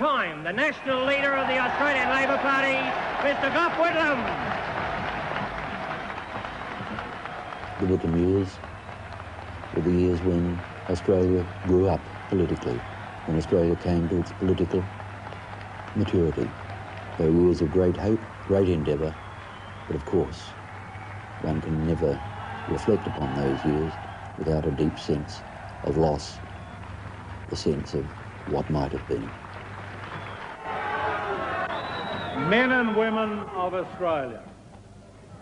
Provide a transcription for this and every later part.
time, the national leader of the Australian Labor Party, Mr. Gough Whitlam. The Whitlam years were the years when Australia grew up politically, when Australia came to its political maturity. They were years of great hope, great endeavour, but of course, one can never reflect upon those years without a deep sense of loss, the sense of what might have been. Men and women of Australia,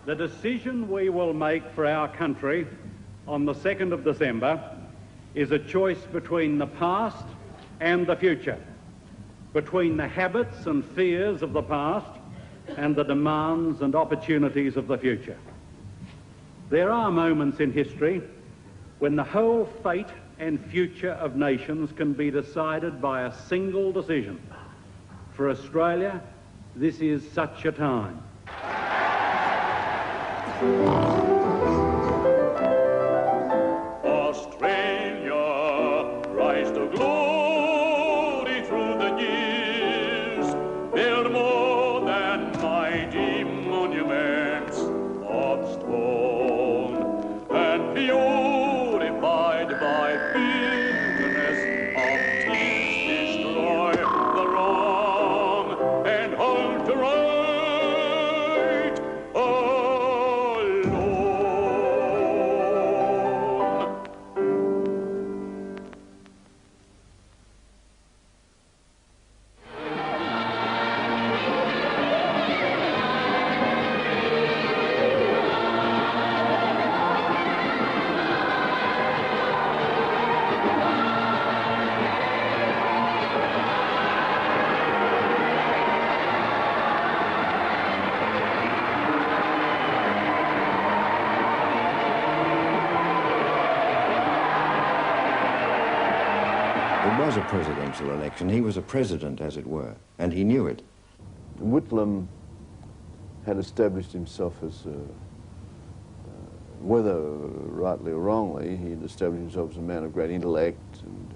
the decision we will make for our country on the 2nd of December is a choice between the past and the future, between the habits and fears of the past and the demands and opportunities of the future. There are moments in history when the whole fate and future of nations can be decided by a single decision. For Australia, this is such a time. Australia, rise to glory through the years, build more than mighty monuments of stone, and purified by bitterness of tears, destroy the wrong and hold to right alone. It was a presidential election. He was a president, as it were, and he knew it. Whitlam had established himself as, whether rightly or wrongly, he had established himself as a man of great intellect, and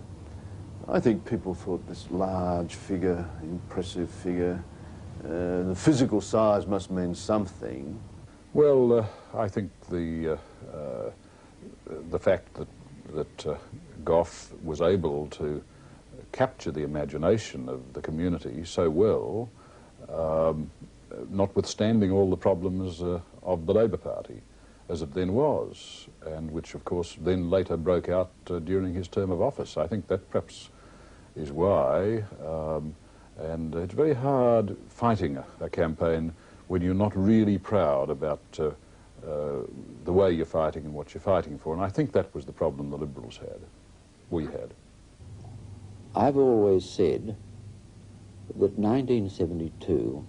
I think people thought this large figure, impressive figure, the physical size must mean something. Well, I think the fact that Gough was able to capture the imagination of the community so well, notwithstanding all the problems of the Labor Party, as it then was, and which of course then later broke out during his term of office. I think that perhaps is why, and it's very hard fighting a campaign when you're not really proud about the way you're fighting and what you're fighting for, and I think that was the problem the Liberals had, we had. I've always said that 1972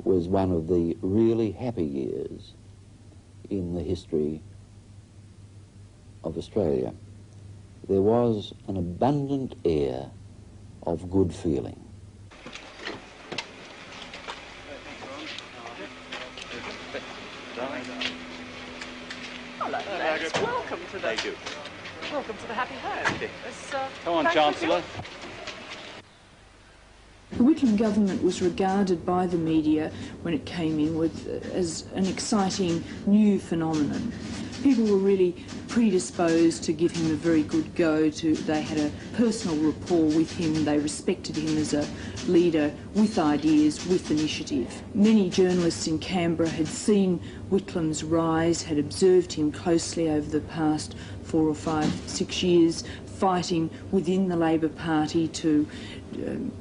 was one of the really happy years in the history of Australia. There was an abundant air of good feeling. Hello, lads. Welcome to the... Welcome to the happy home. Come on, Chancellor. The Whitlam government was regarded by the media when it came in as an exciting new phenomenon. People were really predisposed to give him a very good go. They had a personal rapport with him. They respected him as a leader with ideas, with initiative. Many journalists in Canberra had seen Whitlam's rise, had observed him closely over the past 4 or 5, 6 years, fighting within the Labor Party to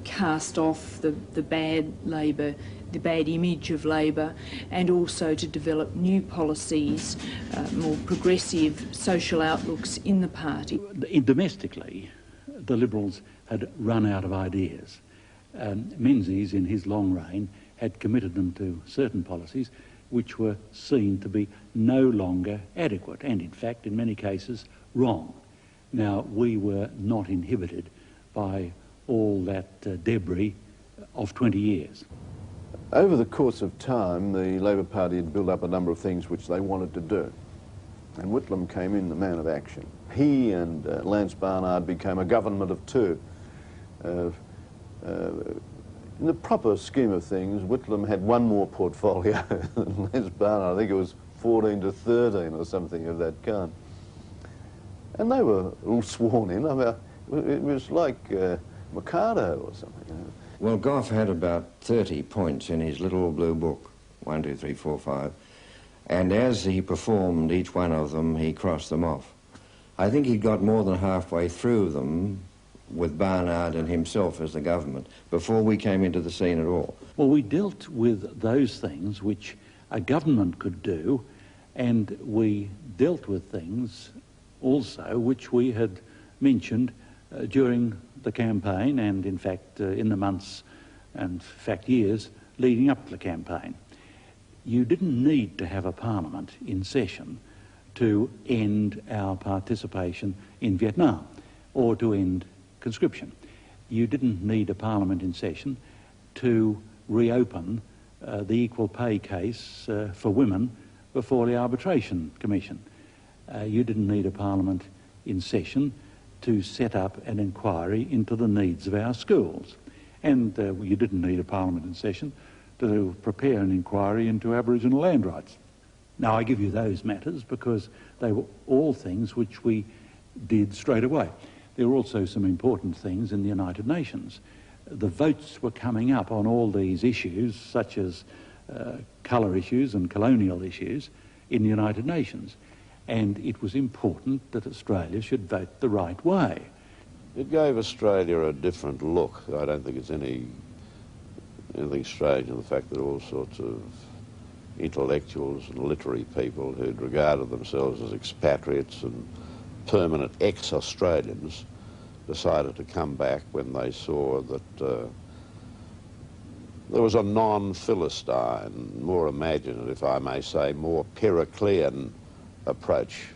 cast off the bad Labor, the bad image of Labor, and also to develop new policies, more progressive social outlooks in the party. Domestically, the Liberals had run out of ideas. Menzies, in his long reign, had committed them to certain policies which were seen to be no longer adequate, and in fact, in many cases, wrong. Now, we were not inhibited by all that debris of 20 years. Over the course of time, the Labor Party had built up a number of things which they wanted to do. And Whitlam came in the man of action. He and Lance Barnard became a government of two. In the proper scheme of things, Whitlam had one more portfolio than Les Barnard. I think it was 14 to 13 or something of that kind. And they were all sworn in. I mean, it was like Mikado or something. You know. Well, Gough had about 30 points in his little blue book, 1, 2, 3, 4, 5. And as he performed each one of them, he crossed them off. I think he got more than halfway through them with Barnard and himself as the government before we came into the scene at all. Well, we dealt with those things which a government could do, and we dealt with things also which we had mentioned during the campaign and, in fact, in the months and, in fact, years leading up to the campaign. You didn't need to have a parliament in session to end our participation in Vietnam or to end conscription. You didn't need a parliament in session to reopen the equal pay case for women before the Arbitration Commission. You didn't need a parliament in session to set up an inquiry into the needs of our schools. And you didn't need a parliament in session to prepare an inquiry into Aboriginal land rights. Now, I give you those matters because they were all things which we did straight away. There were also some important things in the United Nations. The votes were coming up on all these issues, such as colour issues and colonial issues, in the United Nations. And it was important that Australia should vote the right way. It gave Australia a different look. I don't think it's anything strange in the fact that all sorts of intellectuals and literary people who'd regarded themselves as expatriates and permanent ex-Australians decided to come back when they saw that there was a non-Philistine, more imaginative, if I may say, more Periclean approach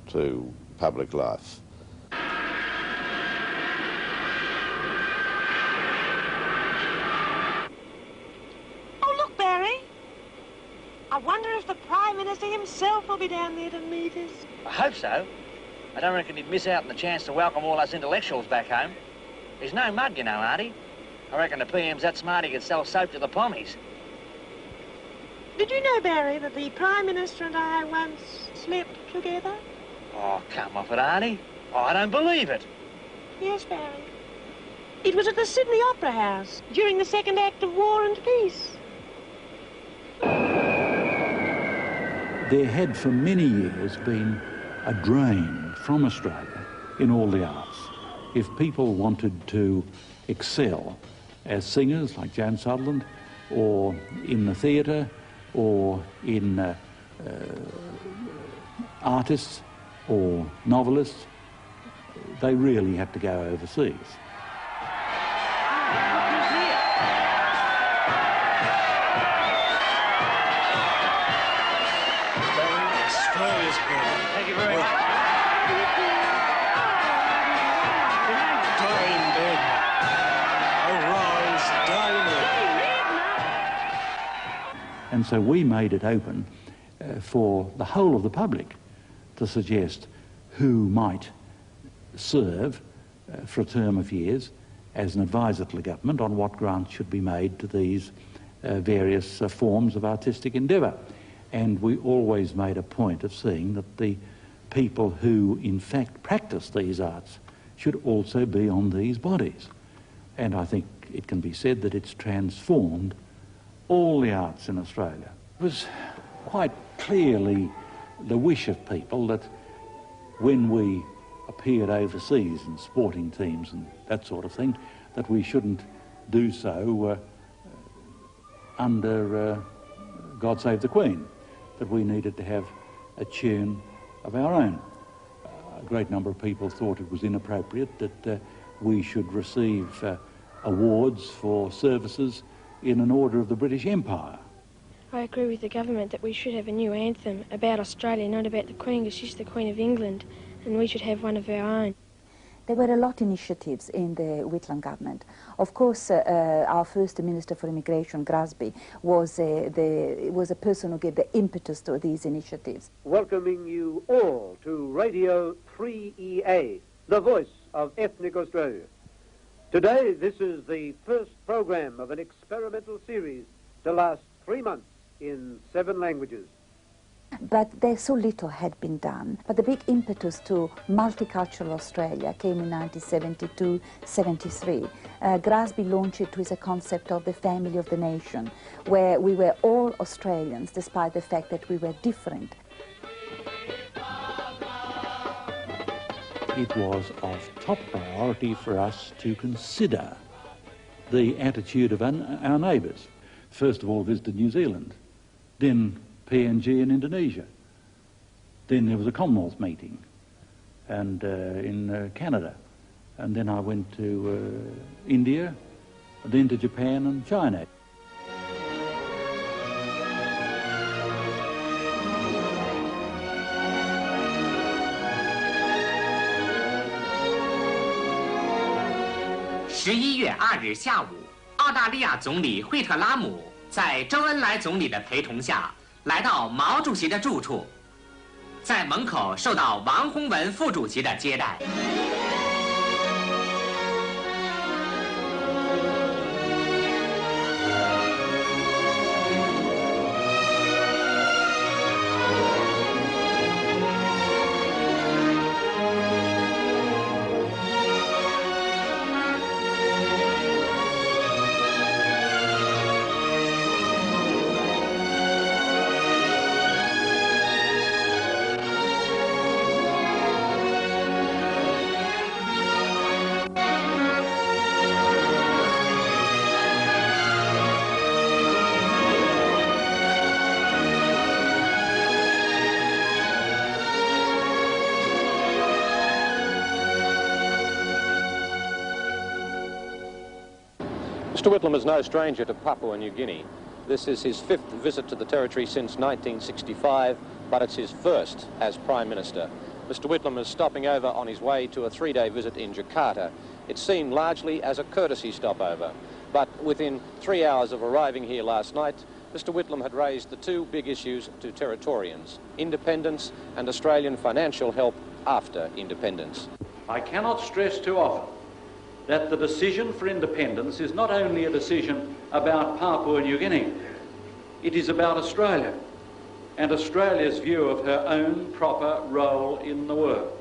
to public life. Oh, look, Barry. I wonder if the Prime Minister himself will be down there to meet us. I hope so. I don't reckon he'd miss out on the chance to welcome all us intellectuals back home. He's no mug, you know, Artie. I reckon the PM's that smart he could sell soap to the pommies. Did you know, Barry, that the Prime Minister and I once slept together? Oh, come off it, Artie. Oh, I don't believe it. Yes, Barry. It was at the Sydney Opera House during the second act of War and Peace. There had for many years been a drain from Australia in all the arts. If people wanted to excel as singers like Joan Sutherland, or in the theatre, or in artists or novelists, they really had to go overseas. Australia's good. Thank you very much. Dame Edna. Arise, Dame Edna. And so we made it open for the whole of the public to suggest who might serve for a term of years as an advisor to the government on what grants should be made to these various forms of artistic endeavour. And we always made a point of seeing that the people who in fact practice these arts should also be on these bodies. And I think it can be said that it's transformed all the arts in Australia. It was quite clearly the wish of people that when we appeared overseas in sporting teams and that sort of thing, that we shouldn't do so under God Save the Queen, that we needed to have a tune of our own. A great number of people thought it was inappropriate that we should receive awards for services in an order of the British Empire. I agree with the government that we should have a new anthem about Australia, not about the Queen, because she's the Queen of England, and we should have one of our own. There were a lot of initiatives in the Whitlam government. Of course, our first Minister for Immigration, Grasby, was a person who gave the impetus to these initiatives. Welcoming you all to Radio 3EA, the voice of ethnic Australia. Today, this is the first program of an experimental series to last 3 months in 7 languages. But so little had been done. But the big impetus to multicultural Australia came in 1972-73. Grasby launched it with a concept of the family of the nation, where we were all Australians, despite the fact that we were different. It was of top priority for us to consider the attitude of our neighbours. First of all, visited New Zealand, then PNG in Indonesia. Then there was a Commonwealth meeting and in Canada. And then I went to India, then to Japan and China.11月2日下午，澳大利亚总理惠特拉姆在周恩来总理的陪同下，来到毛主席的住处，在门口受到王洪文副主席的接待。Mr. Whitlam is no stranger to Papua New Guinea. This is his 5th visit to the territory since 1965, but it's his first as Prime Minister. Mr. Whitlam is stopping over on his way to a 3-day visit in Jakarta. It seemed largely as a courtesy stopover, but within 3 hours of arriving here last night, Mr. Whitlam had raised the 2 big issues to Territorians: independence and Australian financial help after independence. I cannot stress too often that the decision for independence is not only a decision about Papua New Guinea, it is about Australia and Australia's view of her own proper role in the world.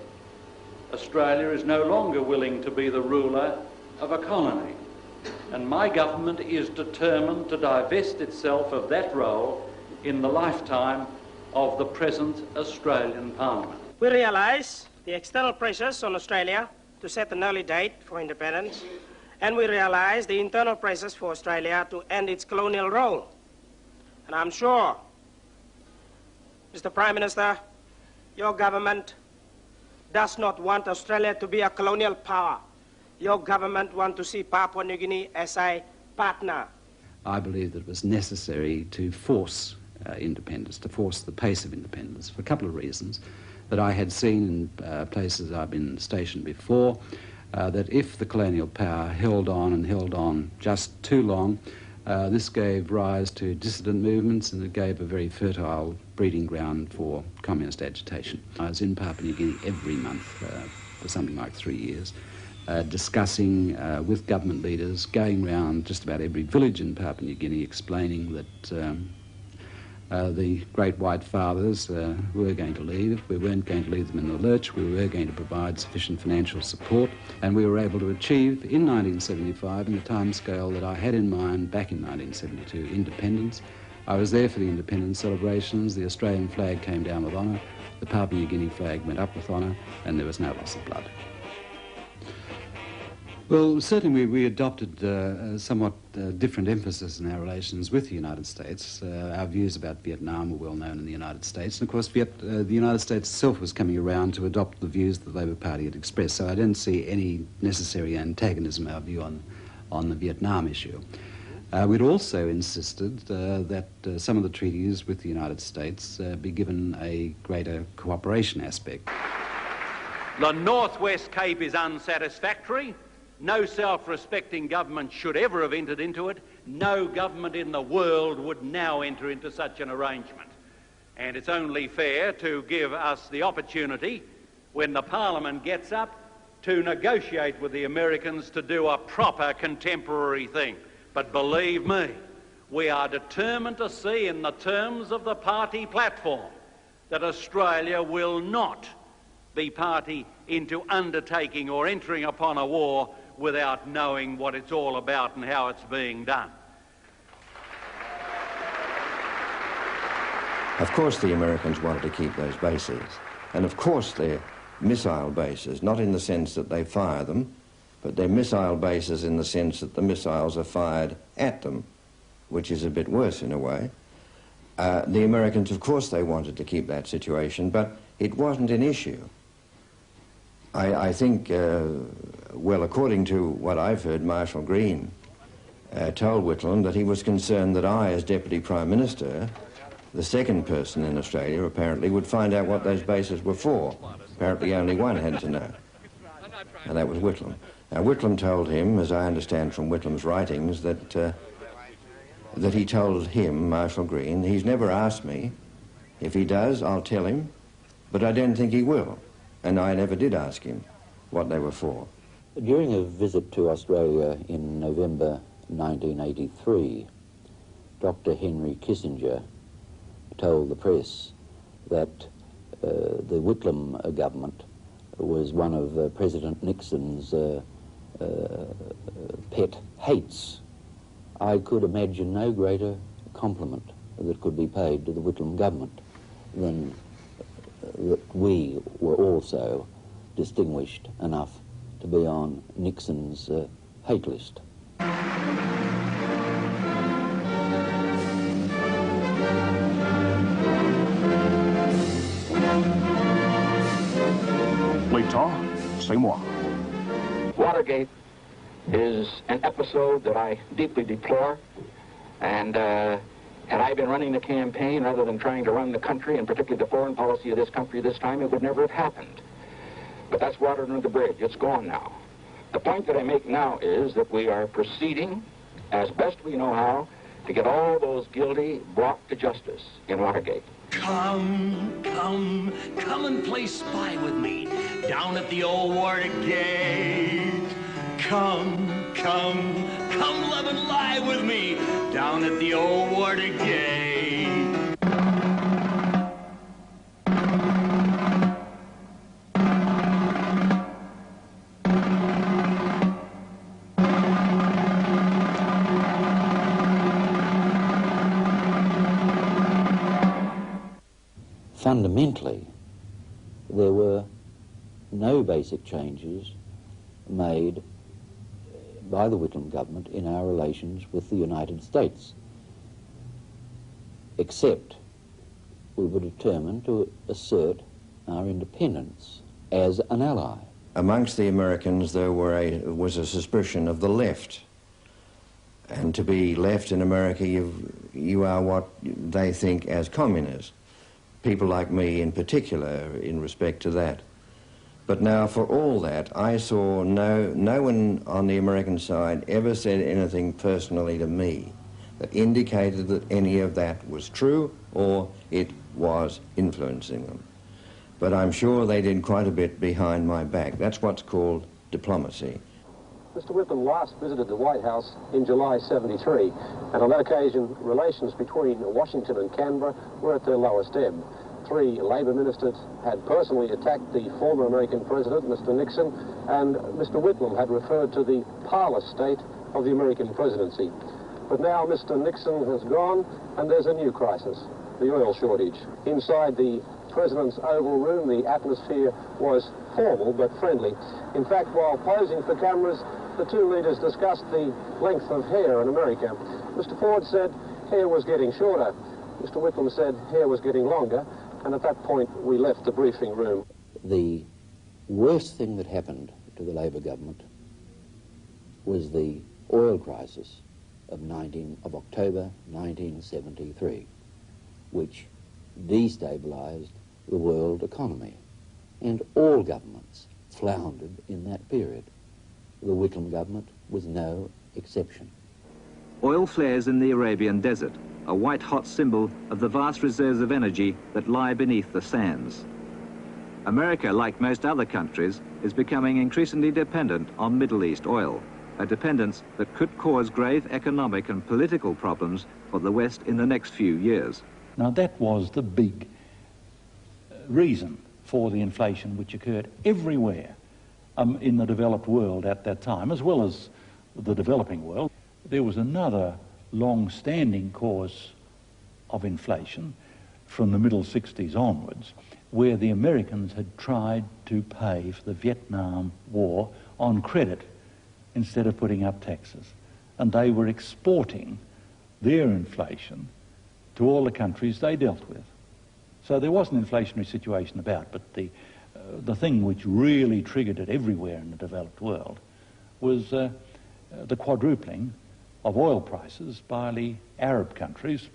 Australia is no longer willing to be the ruler of a colony, and my government is determined to divest itself of that role in the lifetime of the present Australian Parliament. We realise the external pressures on Australia to set an early date for independence, and we realise the internal pressures for Australia to end its colonial role. And I'm sure, Mr. Prime Minister, your government does not want Australia to be a colonial power. Your government wants to see Papua New Guinea as a partner. I believe that it was necessary to force independence, to force the pace of independence, for a couple of reasons. That I had seen in places I've been stationed before, that if the colonial power held on just too long, this gave rise to dissident movements, and it gave a very fertile breeding ground for communist agitation. I was in Papua New Guinea every month for something like 3 years, discussing with government leaders, going around just about every village in Papua New Guinea, explaining that the great white fathers were going to leave. We weren't going to leave them in the lurch. We were going to provide sufficient financial support, and we were able to achieve in 1975, in the timescale that I had in mind back in 1972, independence. I was there for the independence celebrations. The Australian flag came down with honour, the Papua New Guinea flag went up with honour, and there was no loss of blood. Well, certainly we adopted a somewhat different emphasis in our relations with the United States. Our views about Vietnam were well known in the United States. And of course, the United States itself was coming around to adopt the views that the Labour Party had expressed. So I didn't see any necessary antagonism, our view on the Vietnam issue. We'd also insisted that some of the treaties with the United States be given a greater cooperation aspect. The North West Cape is unsatisfactory. No self-respecting government should ever have entered into it. No government in the world would now enter into such an arrangement. And it's only fair to give us the opportunity, when the Parliament gets up, to negotiate with the Americans to do a proper contemporary thing. But believe me, we are determined to see in the terms of the party platform that Australia will not be party into undertaking or entering upon a war without knowing what it's all about and how it's being done. Of course the Americans wanted to keep those bases, and of course they're missile bases, not in the sense that they fire them, but they're missile bases in the sense that the missiles are fired at them, which is a bit worse in a way. The Americans, of course, they wanted to keep that situation, but it wasn't an issue. I think, well, according to what I've heard, Marshal Green told Whitlam that he was concerned that I, as Deputy Prime Minister, the second person in Australia, apparently, would find out what those bases were for. Apparently only one had to know, and that was Whitlam. Now, Whitlam told him, as I understand from Whitlam's writings, that he told him, Marshal Green, he's never asked me. If he does, I'll tell him, but I don't think he will. And I never did ask him what they were for. During a visit to Australia in November 1983, Dr. Henry Kissinger told the press that the Whitlam government was one of President Nixon's pet hates. I could imagine no greater compliment that could be paid to the Whitlam government than that we were also distinguished enough to be on Nixon's hate list. C'est moi. Watergate is an episode that I deeply deplore, and had I been running the campaign rather than trying to run the country, and particularly the foreign policy of this country this time, it would never have happened. But that's water under the bridge. It's gone now. The point that I make now is that we are proceeding as best we know how to get all those guilty brought to justice in Watergate. Come and play spy with me down at the old Watergate. Come, love and lie with me down at the old Watergate. Fundamentally, there were no basic changes made by the Whitlam government in our relations with the United States, except we were determined to assert our independence as an ally. Amongst the Americans there was a suspicion of the left, and to be left in America you are what they think as communists. People like me in particular in respect to that. But now for all that, I saw no one on the American side ever said anything personally to me that indicated that any of that was true or it was influencing them. But I'm sure they did quite a bit behind my back. That's what's called diplomacy. Mr. Whitlam last visited the White House in July '73, and on that occasion, relations between Washington and Canberra were at their lowest ebb. 3 Labour ministers had personally attacked the former American president, Mr. Nixon, and Mr. Whitlam had referred to the parlous state of the American presidency. But now Mr. Nixon has gone, and there's a new crisis, the oil shortage. Inside the President's Oval Room, the atmosphere was formal but friendly. In fact, while posing for cameras, the two leaders discussed the length of hair in America. Mr. Ford said hair was getting shorter. Mr. Whitlam said hair was getting longer, and at that point we left the briefing room. The worst thing that happened to the Labour government was the oil crisis of October 1973, which destabilised the world economy, and all governments floundered in that period. The Whitlam government was no exception. Oil flares in the Arabian Desert, a white-hot symbol of the vast reserves of energy that lie beneath the sands. America, like most other countries, is becoming increasingly dependent on Middle East oil, a dependence that could cause grave economic and political problems for the West in the next few years. Now that was the big reason for the inflation which occurred everywhere in the developed world at that time, as well as the developing world. There was another long-standing cause of inflation from the middle 60s onwards, where the Americans had tried to pay for the Vietnam War on credit instead of putting up taxes. And they were exporting their inflation to all the countries they dealt with. So there was an inflationary situation about, but the thing which really triggered it everywhere in the developed world was the quadrupling of oil prices by the Arab countries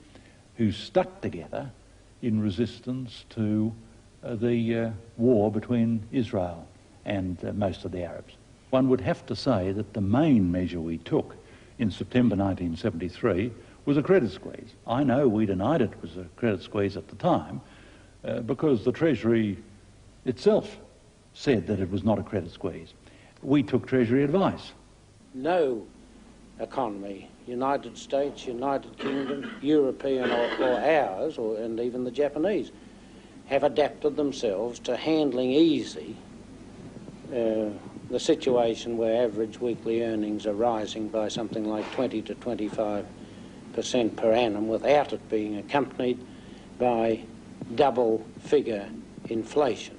who stuck together in resistance to the war between Israel and most of the Arabs. One would have to say that the main measure we took in September 1973 was a credit squeeze. I know we denied it was a credit squeeze at the time because the Treasury itself said that it was not a credit squeeze. We took Treasury advice. No economy, United States, United Kingdom, European or ours, and even the Japanese, have adapted themselves to handling easy the situation where average weekly earnings are rising by something like 20 to 25% per annum without it being accompanied by double-figure inflation.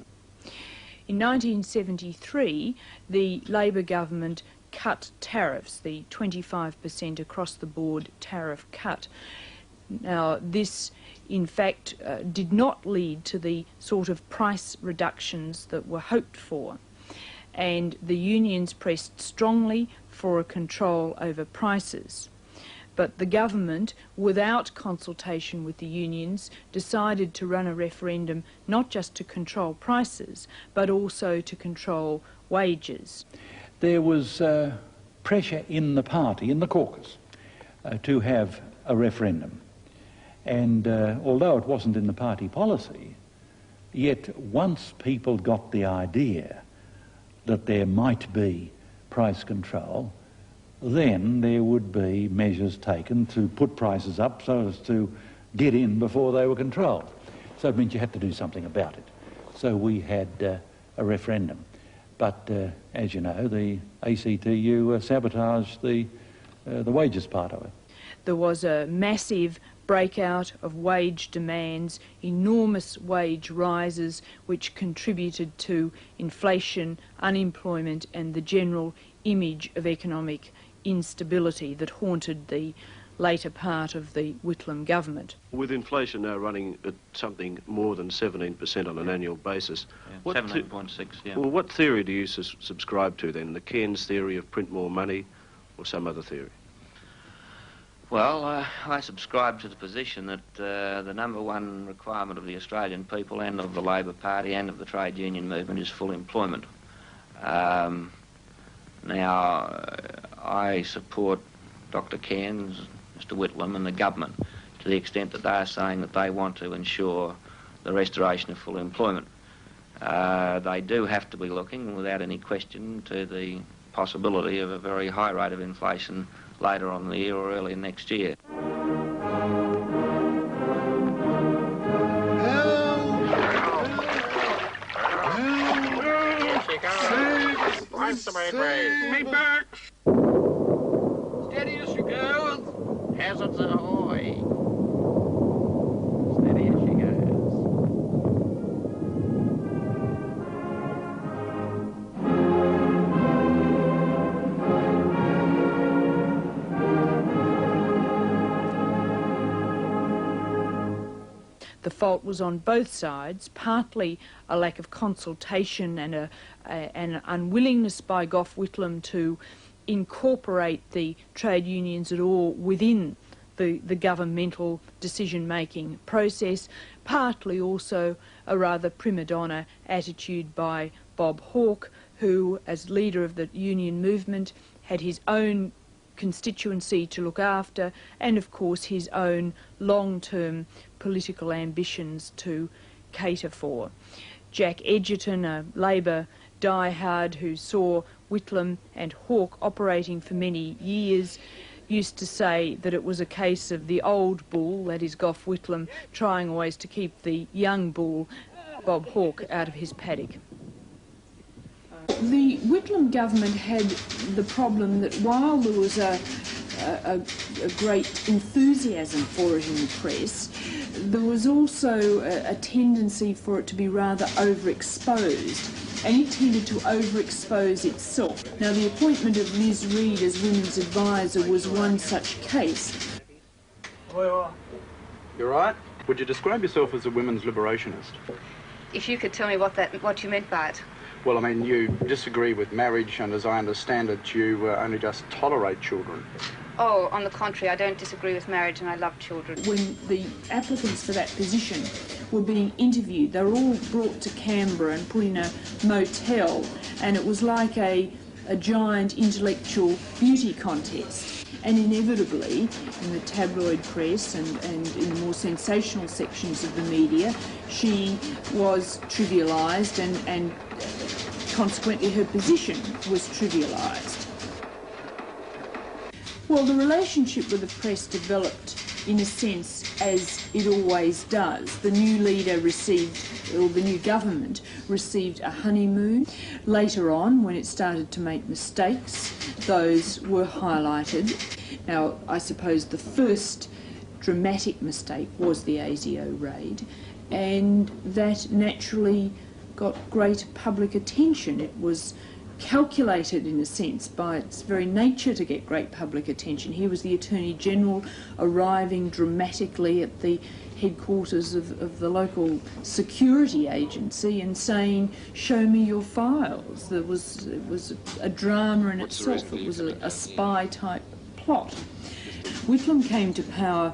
In 1973, the Labor government cut tariffs, the 25% across-the-board tariff cut. Now, this, in fact, did not lead to the sort of price reductions that were hoped for, and the unions pressed strongly for a control over prices. But the government, without consultation with the unions, decided to run a referendum not just to control prices, but also to control wages. There was pressure in the party, in the caucus, to have a referendum. And although it wasn't in the party policy, yet once people got the idea that there might be price control, then there would be measures taken to put prices up so as to get in before they were controlled. So it meant you had to do something about it. So we had a referendum. But as you know, the ACTU sabotaged the wages part of it. There was a massive breakout of wage demands, enormous wage rises which contributed to inflation, unemployment and the general image of economic instability that haunted the later part of the Whitlam government. With inflation now running at something more than 17% on an annual basis. Yeah, 17.6, yeah. Well, what theory do you subscribe to then? The Cairns theory of print more money or some other theory? Well, I subscribe to the position that the number one requirement of the Australian people and of the Labor Party and of the trade union movement is full employment. Now, I support Dr. Cairns, Mr. Whitlam and the government to the extent that they are saying that they want to ensure the restoration of full employment. They do have to be looking, without any question, to the possibility of a very high rate of inflation later on in the year or early next year. Me back! Steady as she goes! Hazards ahoy! Steady as she goes. The fault was on both sides, partly a lack of consultation and an unwillingness by Gough Whitlam to incorporate the trade unions at all within the governmental decision-making process, partly also a rather prima donna attitude by Bob Hawke, who, as leader of the union movement, had his own constituency to look after and, of course, his own long-term political ambitions to cater for. Jack Edgerton, a Labor diehard who saw Whitlam and Hawke operating for many years, used to say that it was a case of the old bull, that is Gough Whitlam, trying always to keep the young bull, Bob Hawke, out of his paddock. The Whitlam government had the problem that while there was a great enthusiasm for it in the press, there was also a tendency for it to be rather overexposed, and it tended to overexpose itself. Now, the appointment of Liz Reed as women's advisor was one such case. You're right. Would you describe yourself as a women's liberationist? If you could tell me what you meant by it. Well, I mean, you disagree with marriage, and as I understand it, you only just tolerate children. Oh, on the contrary, I don't disagree with marriage and I love children. When the applicants for that position were being interviewed, they were all brought to Canberra and put in a motel, and it was like a giant intellectual beauty contest. And inevitably, in the tabloid press and in the more sensational sections of the media, she was trivialised and consequently her position was trivialised. Well, the relationship with the press developed in a sense as it always does. The new leader received, or the new government received a honeymoon. Later on, when it started to make mistakes, those were highlighted. Now, I suppose the first dramatic mistake was the ASIO raid, and that naturally got great public attention. It was calculated, in a sense, by its very nature to get great public attention. Here was the Attorney General arriving dramatically at the headquarters of the local security agency and saying, "Show me your files." It was a drama in itself. It was a spy-type plot. Whitlam came to power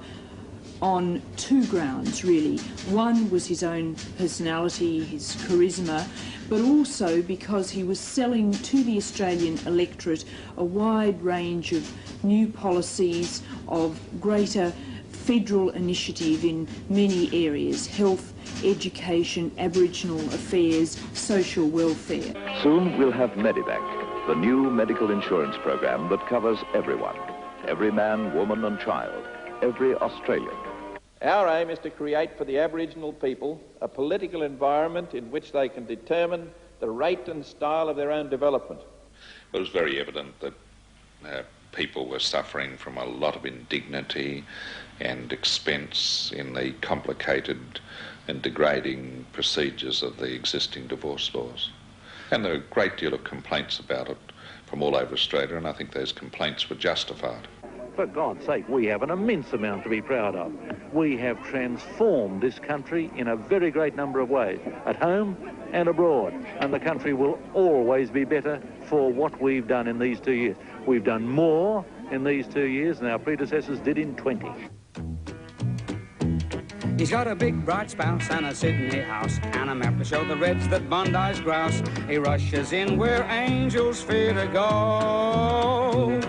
on two grounds, really. One was his own personality, his charisma, but also because he was selling to the Australian electorate a wide range of new policies of greater federal initiative in many areas: health, education, Aboriginal affairs, social welfare. Soon we'll have Medivac, the new medical insurance program that covers everyone. Every man, woman and child. Every Australian. Our aim is to create for the Aboriginal people a political environment in which they can determine the rate and style of their own development. It was very evident that people were suffering from a lot of indignity and expense in the complicated and degrading procedures of the existing divorce laws. And there were a great deal of complaints about it from all over Australia, and I think those complaints were justified. For God's sake, we have an immense amount to be proud of. We have transformed this country in a very great number of ways, at home and abroad, and the country will always be better for what we've done in these 2 years. We've done more in these 2 years than our predecessors did in 20. He's got a big bright spouse and a Sydney house and a map to show the Reds that Bondi's grouse. He rushes in where angels fear to go.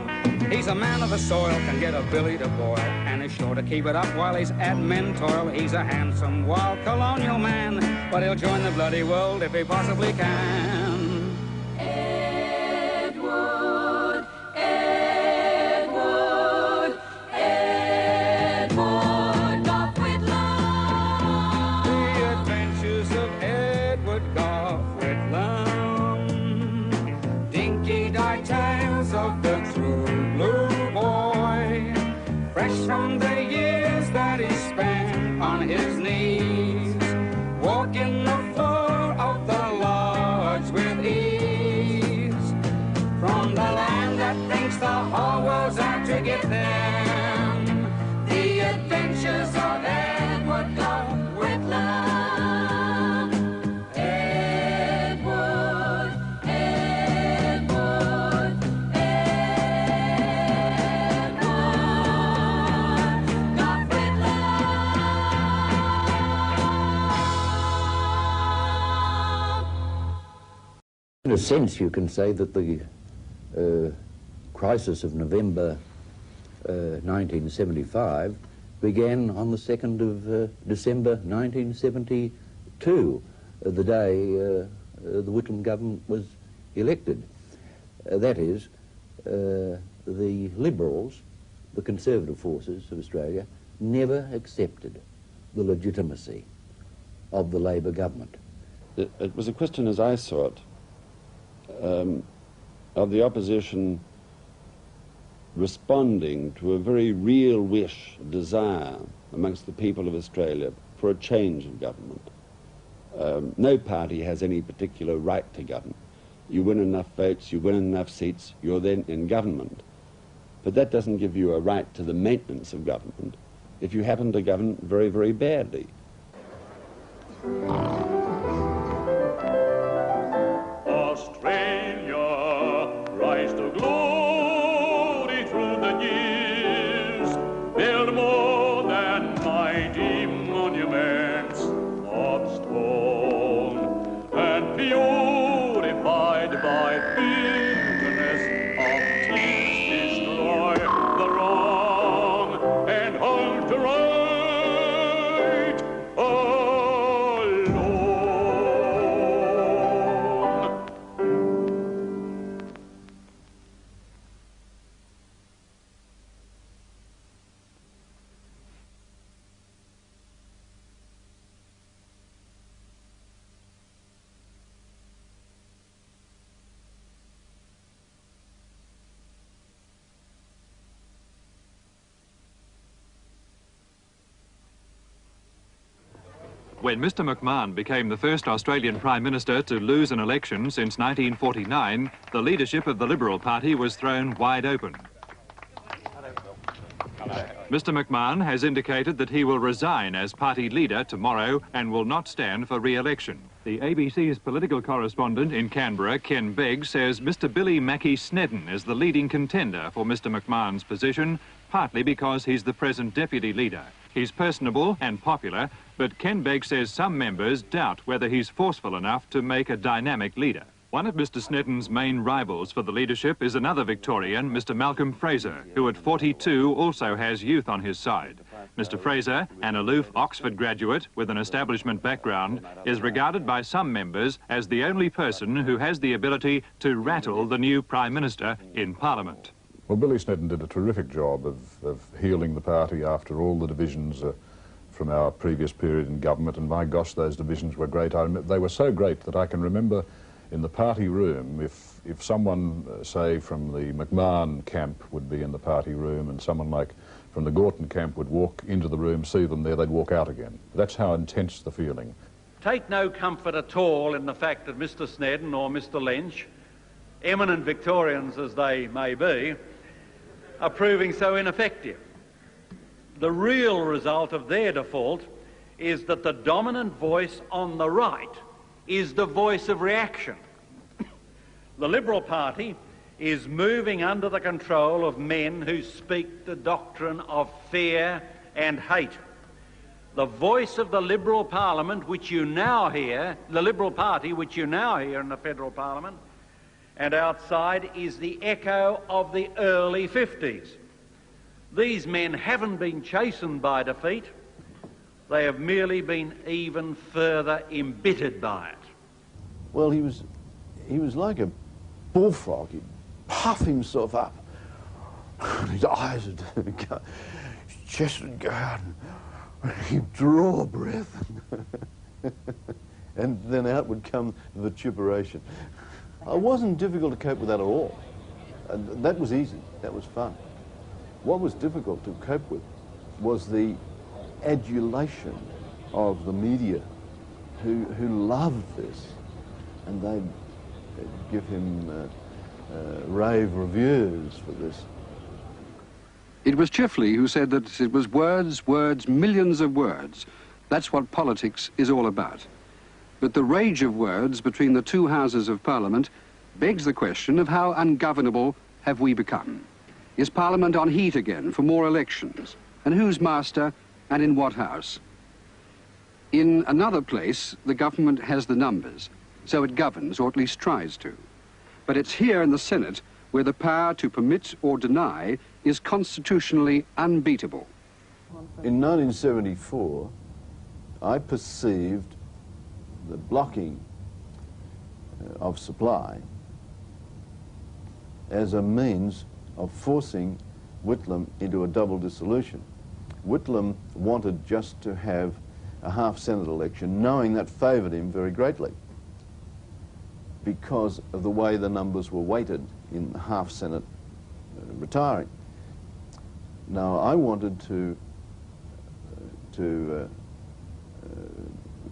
He's a man of the soil, can get a billy to boil, and is sure to keep it up while his admin toil. He's a handsome, wild colonial man, but he'll join the bloody world if he possibly can. Edward, Edward, Edward Gough Whitlam. The adventures of Edward Gough Whitlam. Dinky-die tales of the true blue boy, fresh from the years that he spent on his knees, walking the floor of the lodge with ease, from the land that thinks the whole world's out to get them. The adventures of Edward Gough Whitlam. Edward, Edward, In a sense, you can say that the crisis of November 1975 began on the 2nd of December 1972, the day the Whitlam government was elected. That is, the Liberals, the conservative forces of Australia, never accepted the legitimacy of the Labor government. It was a question, as I saw it, of the opposition responding to a very real wish, desire amongst the people of Australia for a change of government. No party has any particular right to govern. You win enough votes, you win enough seats, you're then in government. But that doesn't give you a right to the maintenance of government if you happen to govern very, very badly. Australia, rise to glory through the years. Build more than mighty monuments of stone, and purified by bitterness of tears, destroy the wrong and hold to right alone. When Mr. McMahon became the first Australian Prime Minister to lose an election since 1949, the leadership of the Liberal Party was thrown wide open. Mr. McMahon has indicated that he will resign as party leader tomorrow and will not stand for re-election. The ABC's political correspondent in Canberra, Ken Begg, says Mr. Billy Mackie Snedden is the leading contender for Mr. McMahon's position, partly because he's the present deputy leader. He's personable and popular, but Ken Begg says some members doubt whether he's forceful enough to make a dynamic leader. One of Mr. Snedden's main rivals for the leadership is another Victorian, Mr. Malcolm Fraser, who at 42 also has youth on his side. Mr. Fraser, an aloof Oxford graduate with an establishment background, is regarded by some members as the only person who has the ability to rattle the new Prime Minister in Parliament. Well, Billy Snedden did a terrific job of healing the party after all the divisions from our previous period in government, and my gosh, those divisions were great. They were so great that I can remember in the party room, if someone, say, from the McMahon camp would be in the party room and someone like from the Gorton camp would walk into the room, see them there, they'd walk out again. That's how intense the feeling. Take no comfort at all in the fact that Mr. Snedden or Mr. Lynch, eminent Victorians as they may be, are proving so ineffective. The real result of their default is that the dominant voice on the right is the voice of reaction. The Liberal Party is moving under the control of men who speak the doctrine of fear and hate. The voice of the Liberal Parliament, which you now hear, the Liberal Party, which you now hear in the Federal Parliament, and outside is the echo of the early 50s. These men haven't been chastened by defeat, they have merely been even further embittered by it. Well, he was like a bullfrog. He'd puff himself up. His eyes would go, his chest would go out, and he'd draw a breath. And then out would come the vituperation. It wasn't difficult to cope with that at all. That was easy. That was fun. What was difficult to cope with was the adulation of the media who loved this, and they'd give him rave reviews for this. It was Chifley who said that it was words, words, millions of words. That's what politics is all about. But the rage of words between the two houses of Parliament begs the question of how ungovernable have we become? Is Parliament on heat again for more elections? And who's master and in what house? In another place, the government has the numbers, so it governs, or at least tries to. But it's here in the Senate where the power to permit or deny is constitutionally unbeatable. In 1974, I perceived the blocking of supply as a means of forcing Whitlam into a double dissolution. Whitlam wanted just to have a half-Senate election, knowing that favoured him very greatly because of the way the numbers were weighted in the half-Senate retiring. Now, I wanted to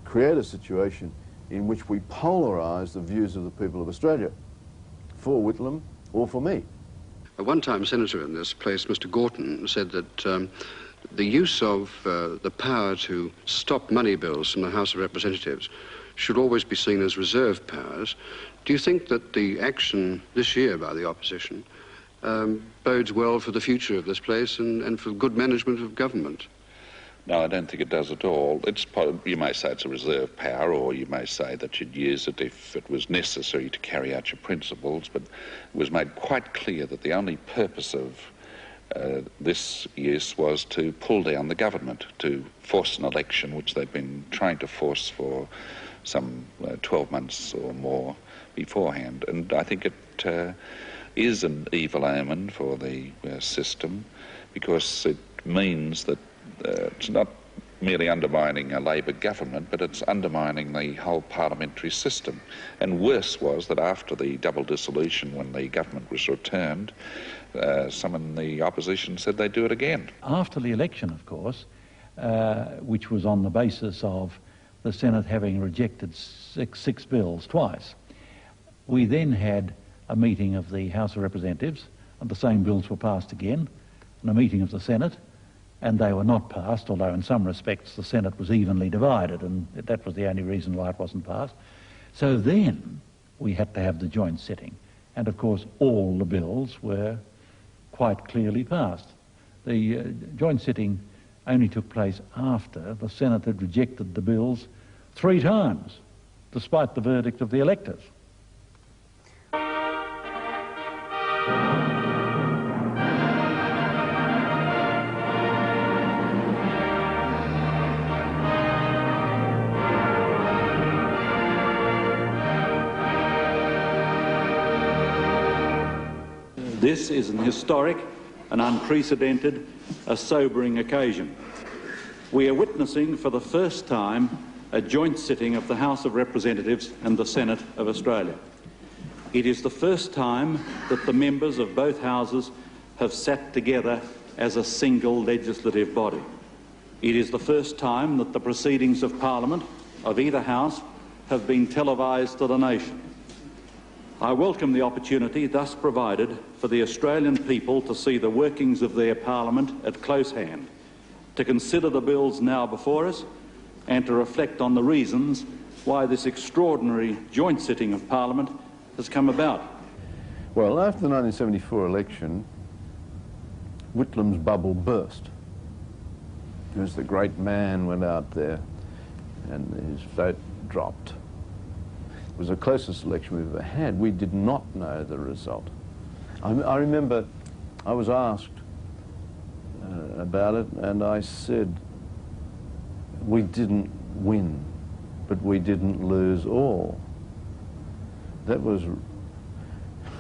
create a situation in which we polarise the views of the people of Australia, for Whitlam or for me. A one-time senator in this place, Mr. Gorton, said that the use of the power to stop money bills from the House of Representatives should always be seen as reserve powers. Do you think that the action this year by the opposition bodes well for the future of this place and for good management of government? No, I don't think it does at all. You may say it's a reserve power, or you may say that you'd use it if it was necessary to carry out your principles, but it was made quite clear that the only purpose of this use was to pull down the government, to force an election, which they've been trying to force for some 12 months or more beforehand. And I think it is an evil omen for the system, because it means that it's not merely undermining a Labor government, but it's undermining the whole parliamentary system. And worse was that after the double dissolution, when the government was returned, some in the opposition said they'd do it again. After the election, of course, which was on the basis of the Senate having rejected six bills twice, we then had a meeting of the House of Representatives, and the same bills were passed again, and a meeting of the Senate, and they were not passed, although in some respects the Senate was evenly divided, and that was the only reason why it wasn't passed. So then we had to have the joint sitting, and of course all the bills were quite clearly passed. The joint sitting only took place after the Senate had rejected the bills 3 times, despite the verdict of the electors. This is an historic, an unprecedented, a sobering occasion. We are witnessing for the first time a joint sitting of the House of Representatives and the Senate of Australia. It is the first time that the members of both houses have sat together as a single legislative body. It is the first time that the proceedings of Parliament of either House have been televised to the nation. I welcome the opportunity thus provided for the Australian people to see the workings of their Parliament at close hand, to consider the bills now before us, and to reflect on the reasons why this extraordinary joint sitting of Parliament has come about. Well, after the 1974 election, Whitlam's bubble burst. As the great man went out there and his vote dropped. It was the closest election we've ever had. We did not know the result. I remember I was asked about it, and I said, we didn't win, but we didn't lose all. That was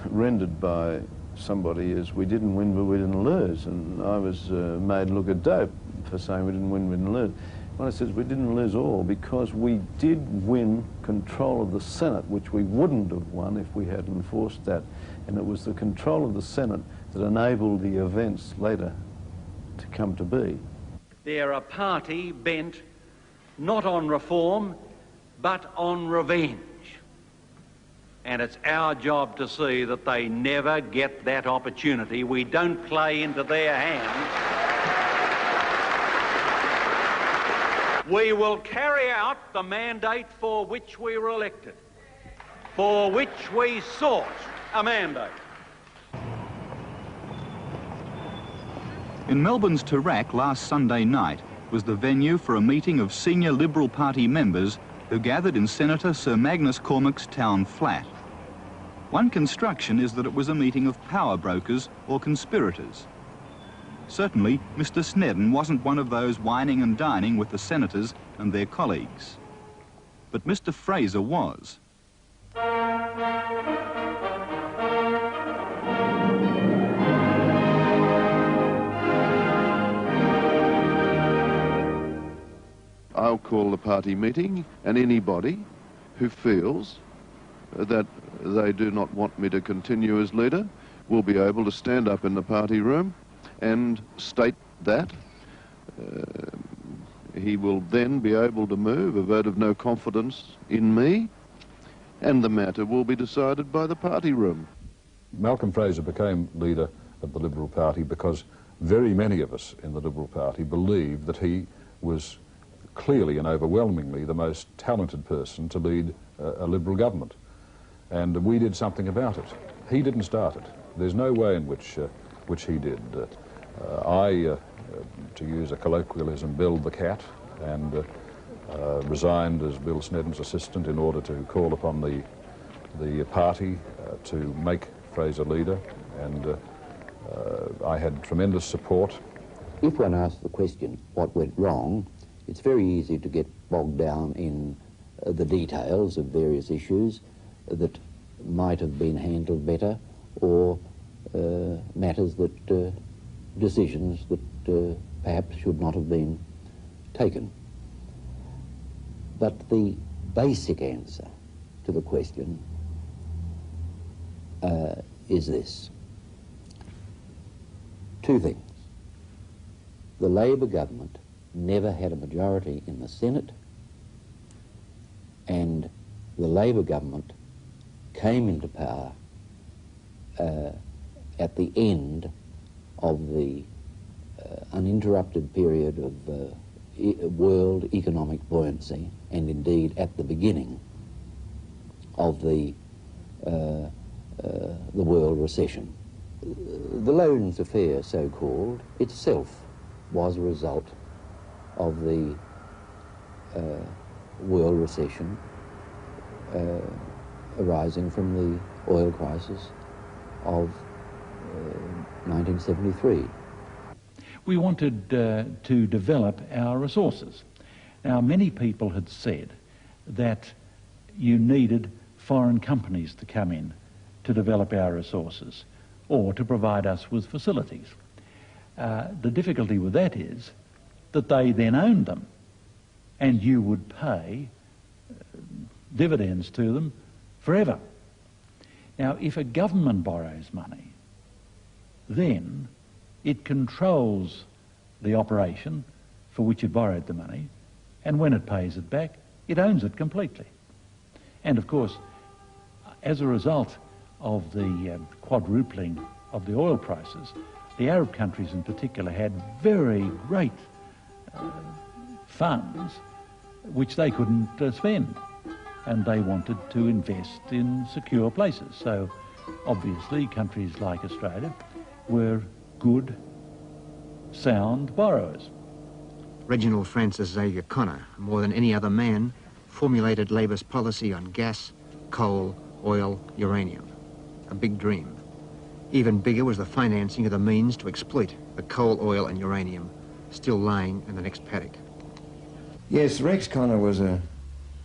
rendered by somebody as we didn't win, but we didn't lose, and I was made look a dope for saying we didn't win, we didn't lose. Well, I said we didn't lose all because we did win control of the Senate, which we wouldn't have won if we hadn't enforced that. And it was the control of the Senate that enabled the events later to come to be. They're a party bent not on reform, but on revenge. And it's our job to see that they never get that opportunity. We don't play into their hands. We will carry out the mandate for which we were elected, for which we sought a mandate. In Melbourne's Toorak last Sunday night was the venue for a meeting of senior Liberal Party members who gathered in Senator Sir Magnus Cormack's town flat. One construction is that it was a meeting of power brokers or conspirators. Certainly, Mr. Snedden wasn't one of those whining and dining with the senators and their colleagues. but Mr. Fraser was. I'll call the party meeting, and anybody who feels that they do not want me to continue as leader will be able to stand up in the party room and state that. He will then be able to move a vote of no confidence in me, and the matter will be decided by the party room. Malcolm Fraser became leader of the Liberal Party because very many of us in the Liberal Party believed that he was clearly and overwhelmingly the most talented person to lead a Liberal government. And we did something about it. He didn't start it. There's no way in which he did. To use a colloquialism, billed the cat and resigned as Bill Snedden's assistant in order to call upon the party to make Fraser leader, and I had tremendous support. If one asks the question, what went wrong, it's very easy to get bogged down in the details of various issues that might have been handled better, or matters that, decisions that perhaps should not have been taken. But the basic answer to the question is this. Two things. The Labor government never had a majority in the Senate, and the Labor government came into power at the end of the uninterrupted period of world economic buoyancy, and indeed at the beginning of the world recession. The Loans Affair, so-called, itself was a result of the world recession arising from the oil crisis of 1973. We wanted to develop our resources. Now, many people had said that you needed foreign companies to come in to develop our resources or to provide us with facilities. The difficulty with that is that they then owned them, and you would pay dividends to them forever. Now, if a government borrows money, then it controls the operation for which it borrowed the money, and when it pays it back, it owns it completely. And of course, as a result of the quadrupling of the oil prices, the Arab countries in particular had very great funds which they couldn't spend, and they wanted to invest in secure places. So obviously countries like Australia were good, sound borrowers. Reginald Francis Xavier Connor, more than any other man, formulated Labor's policy on gas, coal, oil, uranium. A big dream. Even bigger was the financing of the means to exploit the coal, oil and uranium still lying in the next paddock. Yes, Rex Connor was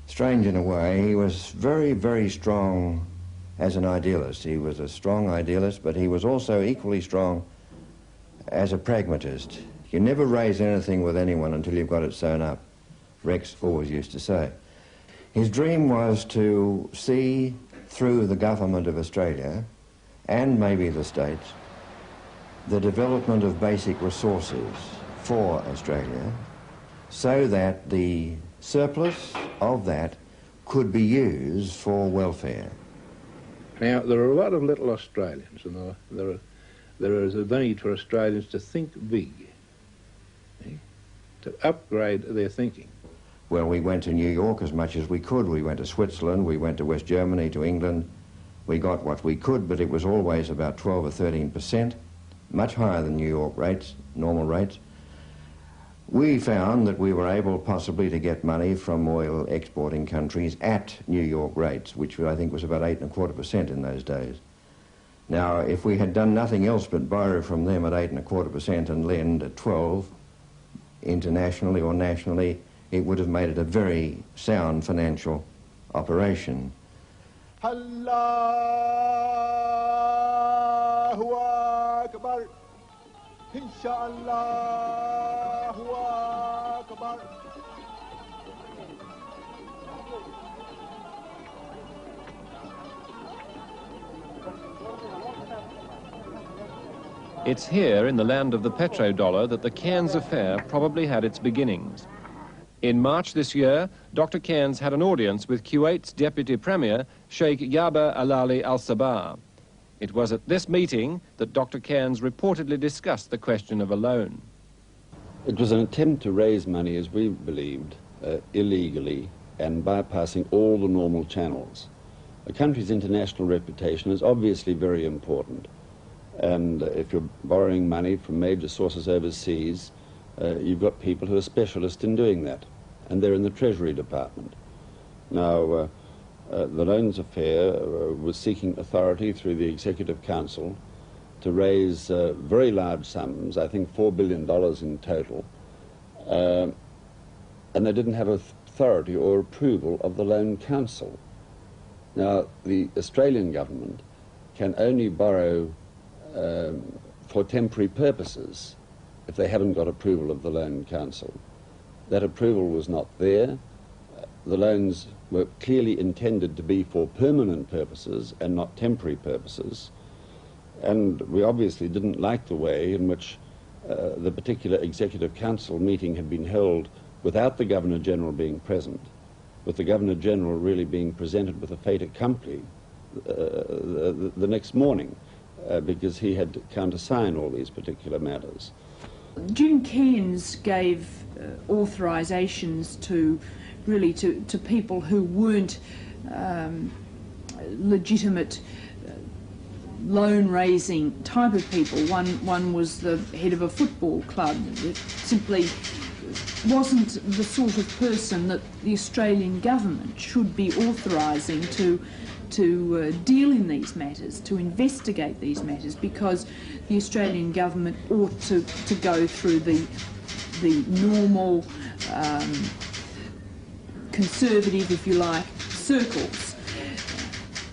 strange in a way. He was very, very strong as an idealist. He was a strong idealist, but he was also equally strong as a pragmatist. You never raise anything with anyone until you've got it sewn up, Rex always used to say. His dream was to see through the government of Australia, and maybe the States, the development of basic resources for Australia, so that the surplus of that could be used for welfare. Now, there are a lot of little Australians, and there is a need for Australians to think big, to upgrade their thinking. Well, we went to New York as much as we could. We went to Switzerland, we went to West Germany, to England. We got what we could, but it was always about 12 or 13%, much higher than New York rates, normal rates. We found that we were able possibly to get money from oil exporting countries at New York rates, which I think was about 8.25% in those days. Now, if we had done nothing else but borrow from them at 8.25% and lend at 12 internationally or nationally, it would have made it a very sound financial operation. Allahu Akbar, Inshallah Akbar. It's here in the land of the petrodollar that the Cairns affair probably had its beginnings. In March this year, Dr. Cairns had an audience with Kuwait's Deputy Premier, Sheikh Yaba Alali al-Sabah. It was at this meeting that Dr. Cairns reportedly discussed the question of a loan. It was an attempt to raise money, as we believed, illegally and bypassing all the normal channels. A country's international reputation is obviously very important. And if you're borrowing money from major sources overseas, you've got people who are specialists in doing that, and they're in the Treasury Department. Now, the Loans Affair was seeking authority through the Executive Council to raise very large sums, I think $4 billion in total, and they didn't have authority or approval of the Loan Council. Now, the Australian government can only borrow for temporary purposes if they haven't got approval of the Loan Council. That approval was not there. The loans were clearly intended to be for permanent purposes and not temporary purposes. And we obviously didn't like the way in which the particular Executive Council meeting had been held without the Governor-General being present, with the Governor-General really being presented with a fait accompli the next morning, because he had to countersign all these particular matters. Jim Cairns gave authorisations to people who weren't legitimate loan-raising type of people. One was the head of a football club. It simply wasn't the sort of person that the Australian government should be authorising to deal in these matters, to investigate these matters, because the Australian government ought to go through the normal conservative, if you like, circles.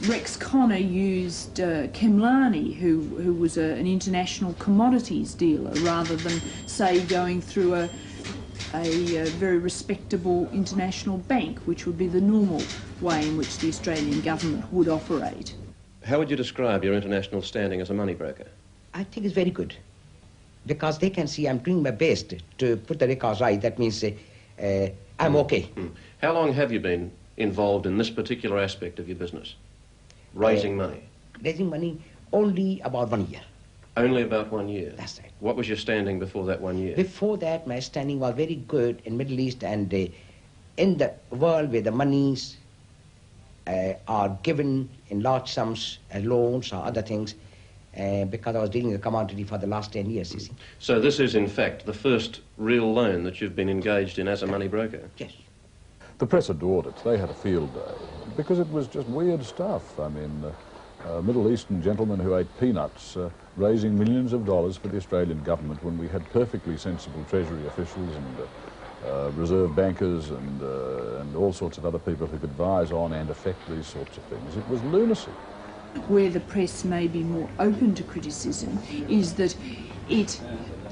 Rex Connor used Kemlani, who was an international commodities dealer, rather than, say, going through a very respectable international bank, which would be the normal way in which the Australian government would operate. How would you describe your international standing as a money broker? I think it's very good, because they can see I'm doing my best to put the records right. That means I'm okay. How long have you been involved in this particular aspect of your business? Raising money? Raising money only about 1 year. Only about 1 year? That's right. What was your standing before that 1 year? Before that, my standing was very good in Middle East and in the world where the monies are given in large sums as loans or other things, because I was dealing with commodity for the last 10 years, you see. So this is, in fact, the first real loan that you've been engaged in as a money broker? Yes. The press adored it. They had a field day because it was just weird stuff. I mean, Middle Eastern gentlemen who ate peanuts raising millions of dollars for the Australian government when we had perfectly sensible Treasury officials and reserve bankers and all sorts of other people who could advise on and affect these sorts of things. It was lunacy. Where the press may be more open to criticism is that it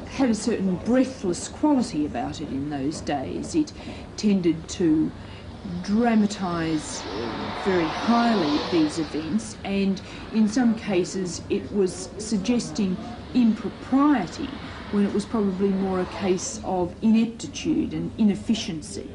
had a certain breathless quality about it in those days. It tended to dramatise very highly these events, and in some cases it was suggesting impropriety when it was probably more a case of ineptitude and inefficiency.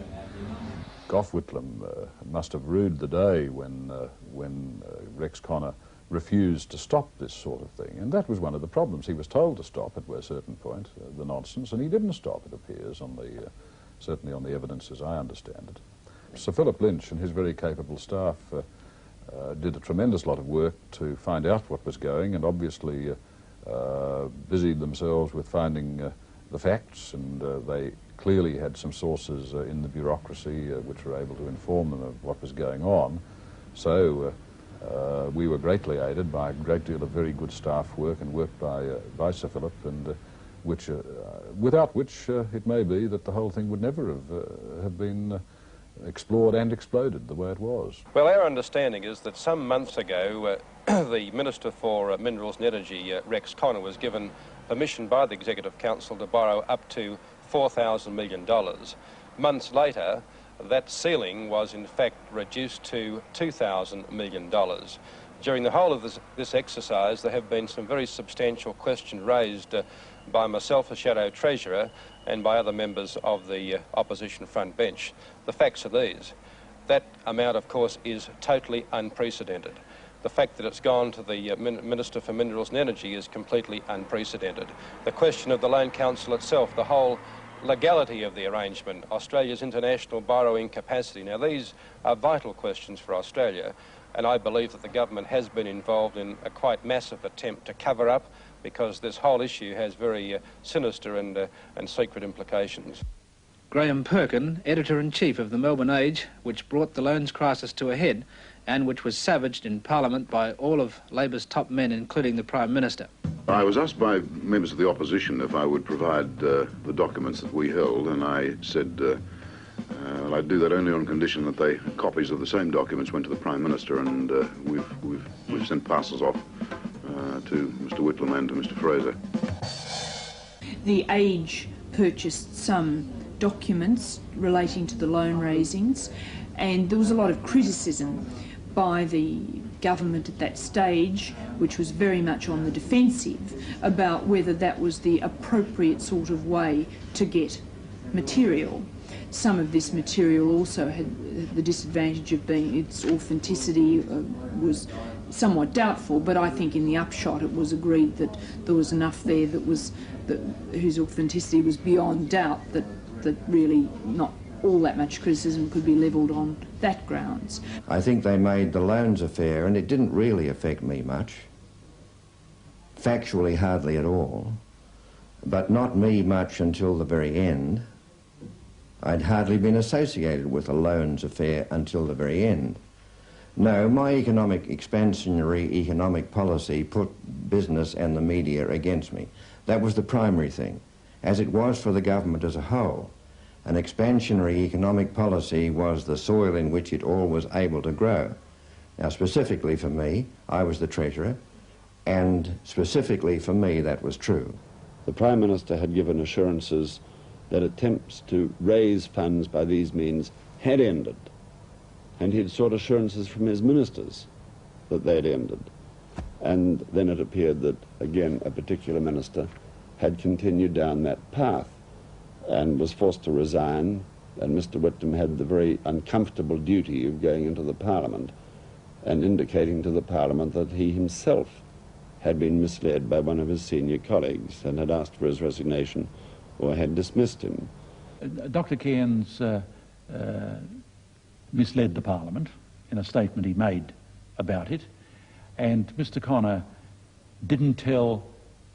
Gough Whitlam must have rued the day when Rex Connor refused to stop this sort of thing, and that was one of the problems. He was told to stop at a certain point, the nonsense, and he didn't stop, it appears, on the certainly on the evidence as I understand it. Sir Philip Lynch and his very capable staff did a tremendous lot of work to find out what was going, and obviously busied themselves with finding the facts, and they clearly had some sources in the bureaucracy which were able to inform them of what was going on. So we were greatly aided by a great deal of very good staff work and work by Sir Philip, and which, without which it may be that the whole thing would never have been explored and exploded the way it was. Well, our understanding is that some months ago the Minister for Minerals and Energy, Rex Connor, was given permission by the Executive Council to borrow up to $4,000 million. Months later, that ceiling was in fact reduced to $2,000 million. During the whole of this exercise, there have been some very substantial questions raised by myself, as Shadow Treasurer, and by other members of the opposition front bench. The facts are these. That amount, of course, is totally unprecedented. The fact that it's gone to the Minister for Minerals and Energy is completely unprecedented. The question of the Loan Council itself, the whole legality of the arrangement, Australia's international borrowing capacity. Now, these are vital questions for Australia, and I believe that the government has been involved in a quite massive attempt to cover up, because this whole issue has very sinister and secret implications. Graham Perkin, editor-in-chief of the Melbourne Age, which brought the loans crisis to a head and which was savaged in Parliament by all of Labor's top men, including the Prime Minister. I was asked by members of the opposition if I would provide the documents that we held, and I said well, I'd do that only on condition that copies of the same documents went to the Prime Minister, and we've sent parcels off to Mr. Whitlam and to Mr. Fraser. The Age purchased some documents relating to the loan raisings, and there was a lot of criticism by the government at that stage, which was very much on the defensive, about whether that was the appropriate sort of way to get material. Some of this material also had the disadvantage of being, its authenticity was somewhat doubtful, but I think in the upshot it was agreed that there was enough there whose authenticity was beyond doubt, that really not all that much criticism could be levelled on that grounds. I think they made the loans affair, and it didn't really affect me much, factually hardly at all, but not me much until the very end. I'd hardly been associated with the loans affair until the very end. No, my expansionary economic policy put business and the media against me. That was the primary thing, as it was for the government as a whole. An expansionary economic policy was the soil in which it all was able to grow. Now, specifically for me, I was the Treasurer, and specifically for me, that was true. The Prime Minister had given assurances that attempts to raise funds by these means had ended, and he'd sought assurances from his ministers that they'd ended. And then it appeared that, again, a particular minister had continued down that path and was forced to resign, and Mr. Whitlam had the very uncomfortable duty of going into the Parliament and indicating to the Parliament that he himself had been misled by one of his senior colleagues and had asked for his resignation or had dismissed him. Dr. Cairns misled the Parliament in a statement he made about it, and Mr. Connor didn't tell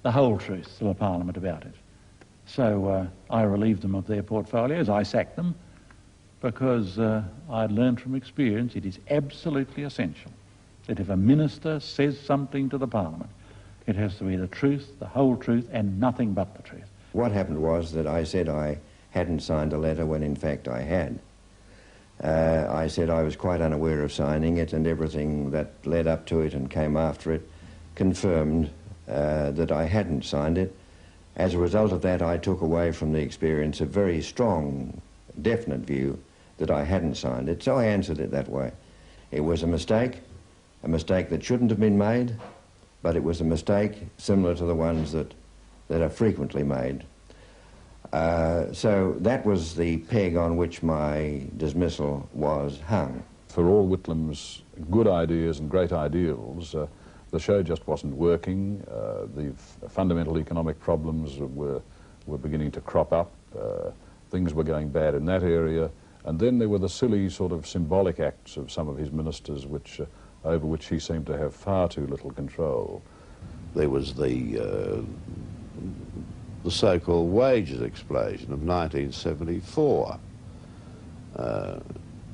the whole truth to the Parliament about it. So I relieved them of their portfolios. I sacked them because I'd learned from experience it is absolutely essential that if a minister says something to the Parliament, it has to be the truth, the whole truth, and nothing but the truth. What happened was that I said I hadn't signed a letter when in fact I had. I said I was quite unaware of signing it, and everything that led up to it and came after it confirmed that I hadn't signed it. As a result of that, I took away from the experience a very strong, definite view that I hadn't signed it, so I answered it that way. It was a mistake that shouldn't have been made, but it was a mistake similar to the ones that are frequently made. So that was the peg on which my dismissal was hung. For all Whitlam's good ideas and great ideals, the show just wasn't working. The fundamental economic problems were beginning to crop up. Things were going bad in that area. And then there were the silly sort of symbolic acts of some of his ministers over which he seemed to have far too little control. There was the so-called wages explosion of 1974,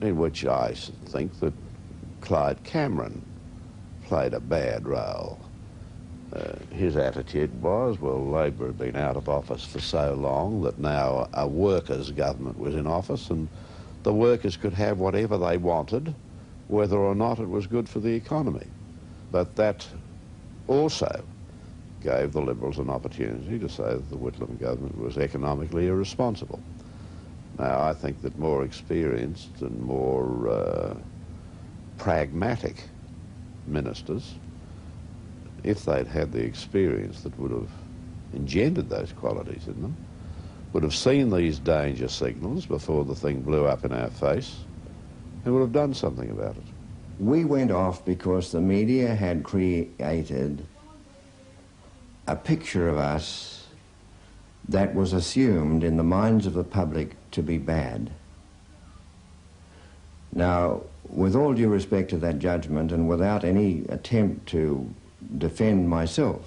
in which I think that Clyde Cameron played a bad role. his attitude was, well, Labor had been out of office for so long that now a workers' government was in office and the workers could have whatever they wanted, whether or not it was good for the economy. But that also gave the Liberals an opportunity to say that the Whitlam government was economically irresponsible. Now, I think that more experienced and more pragmatic ministers, if they'd had the experience that would have engendered those qualities in them, would have seen these danger signals before the thing blew up in our face and would have done something about it. We went off because the media had created a picture of us that was assumed in the minds of the public to be bad. Now, with all due respect to that judgment and without any attempt to defend myself,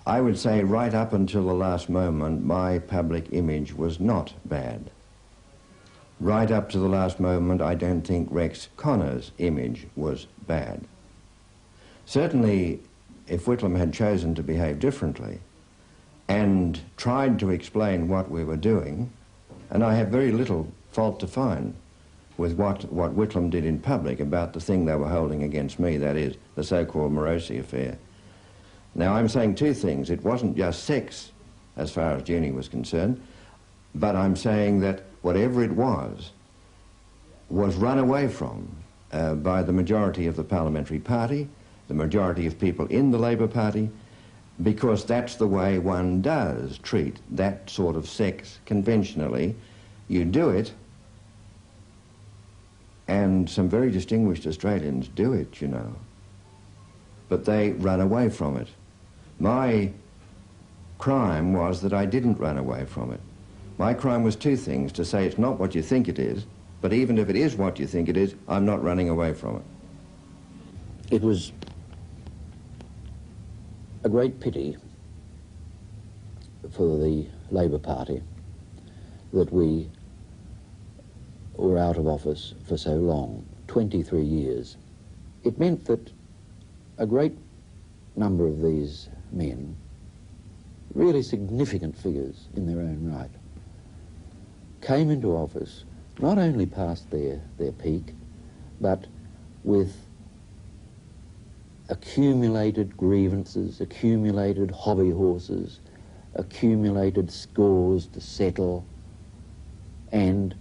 I would say right up until the last moment my public image was not bad. Right up to the last moment I don't think Rex Connor's image was bad. Certainly if Whitlam had chosen to behave differently and tried to explain what we were doing, and I have very little fault to find with what Whitlam did in public about the thing they were holding against me, that is, the so-called Morosi affair. Now, I'm saying two things. It wasn't just sex, as far as Jenny was concerned, but I'm saying that whatever it was run away from by the majority of the parliamentary party, the majority of people in the Labour Party, because that's the way one does treat that sort of sex conventionally. You do it, and some very distinguished Australians do it, you know, but they run away from it. My crime was that I didn't run away from it. My crime was two things: to say it's not what you think it is, but even if it is what you think it is, I'm not running away from it. It was a great pity for the Labour Party that we were out of office for so long, 23 years. It meant that a great number of these men, really significant figures in their own right, came into office not only past their peak, but with accumulated grievances, accumulated hobby horses, accumulated scores to settle, and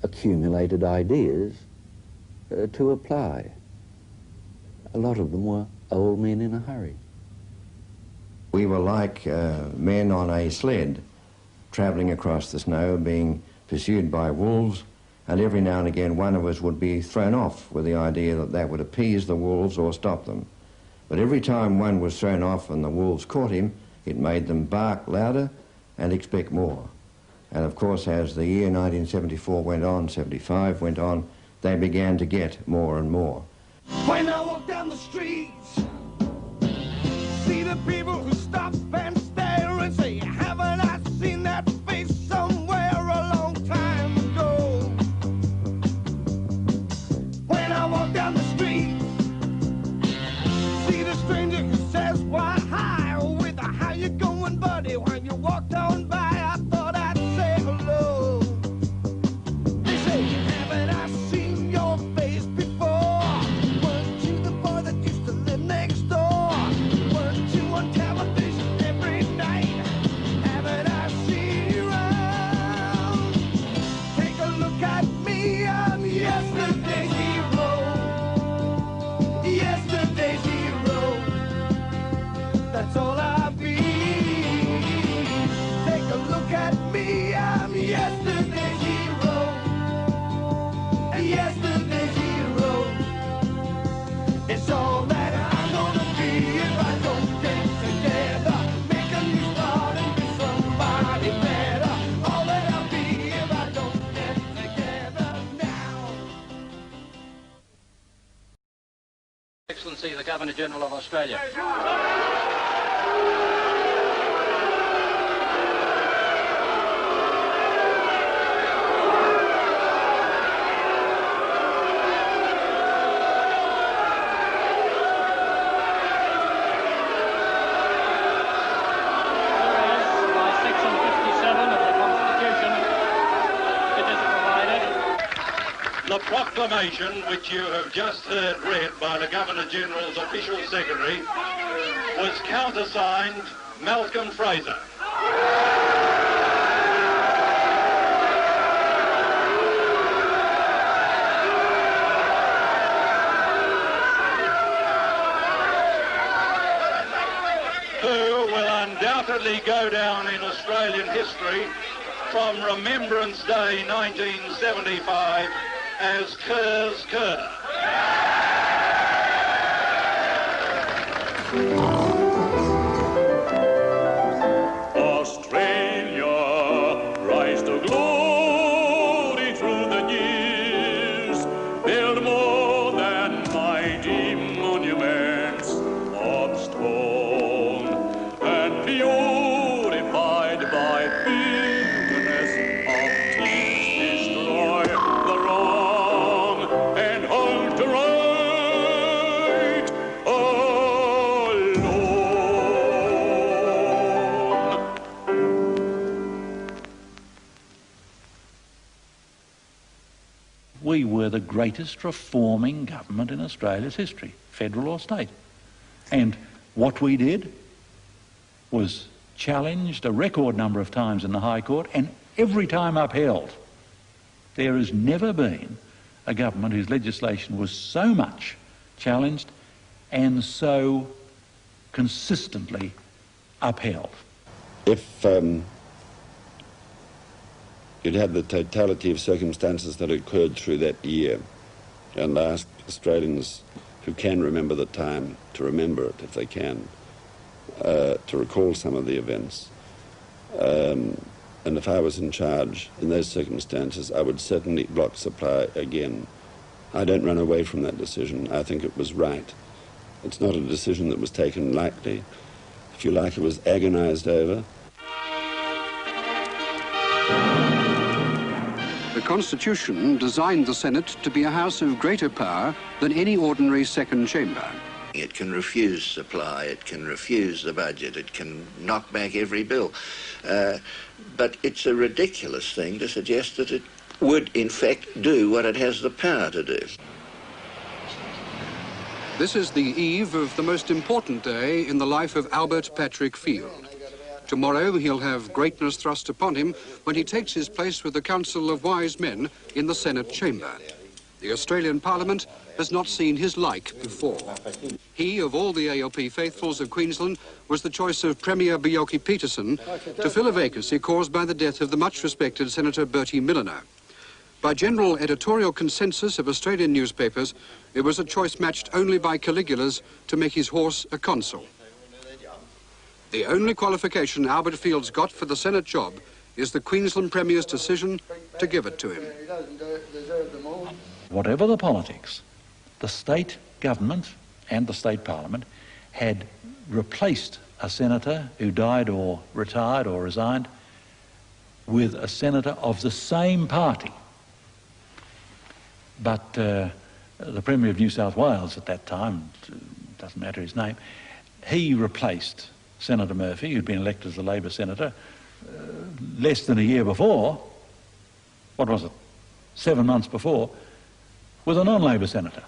accumulated ideas to apply. A lot of them were old men in a hurry. We were like men on a sled travelling across the snow, being pursued by wolves, and every now and again one of us would be thrown off with the idea that that would appease the wolves or stop them. But every time one was thrown off and the wolves caught him, it made them bark louder and expect more. And of course, as the year 1974 went on, 75 went on, they began to get more and more. When I walk down the streets, see the people who stop and stare and say, haven't I seen that face somewhere a long time ago? When I walk down the street, see the stranger who says, why, hi, with a how you going, buddy? When you walked on by, I thought I'd say hello. They say, haven't I seen your face before? Weren't you the boy that used to live next door? Weren't you on television every night? Haven't I seen you around? Take a look at me, I'm yesterday's hero. Yesterday's hero. That's all I'll be. Take a look at me, I'm yesterday's hero. Yesterday's hero. It's all that I'm gonna be if I don't get together. Make a new start and be somebody better. All that I'll be if I don't get together now. Excellency, the Governor-General of Australia. The proclamation, which you have just heard read by the Governor-General's official secretary, was countersigned Malcolm Fraser. Who will undoubtedly go down in Australian history from Remembrance Day 1975 as Kerr's Kerr. Australia, rise to glory through the years, build more than mighty monuments of stone, and beautified by bitterness of tears, destroy the wrong and hold to right alone. We were the greatest reforming government in Australia's history, federal or state. And what we did was challenged a record number of times in the High Court and every time upheld. There has never been a government whose legislation was so much challenged and so consistently upheld. If you'd had the totality of circumstances that occurred through that year, and ask Australians who can remember the time to remember it if they can, to recall some of the events. And if I was in charge in those circumstances, I would certainly block supply again. I don't run away from that decision. I think it was right. It's not a decision that was taken lightly. If you like, it was agonized over. The Constitution designed the Senate to be a house of greater power than any ordinary second chamber. It can refuse supply, it can refuse the budget, it can knock back every bill. But it's a ridiculous thing to suggest that it would, in fact, do what it has the power to do. This is the eve of the most important day in the life of Albert Patrick Field. Tomorrow he'll have greatness thrust upon him when he takes his place with the Council of Wise Men in the Senate chamber. The Australian Parliament has not seen his like before. He, of all the ALP faithfuls of Queensland, was the choice of Premier Bjelke-Petersen to fill a vacancy caused by the death of the much-respected Senator Bertie Milliner. By general editorial consensus of Australian newspapers, it was a choice matched only by Caligula's to make his horse a consul. The only qualification Albert Field's got for the Senate job is the Queensland Premier's decision to give it to him. Whatever the politics, the state government and the state parliament had replaced a senator who died or retired or resigned with a senator of the same party. But the Premier of New South Wales at that time, doesn't matter his name, he replaced Senator Murphy, who'd been elected as a Labor senator less than a year before, what was it, 7 months before, with a non-Labor senator.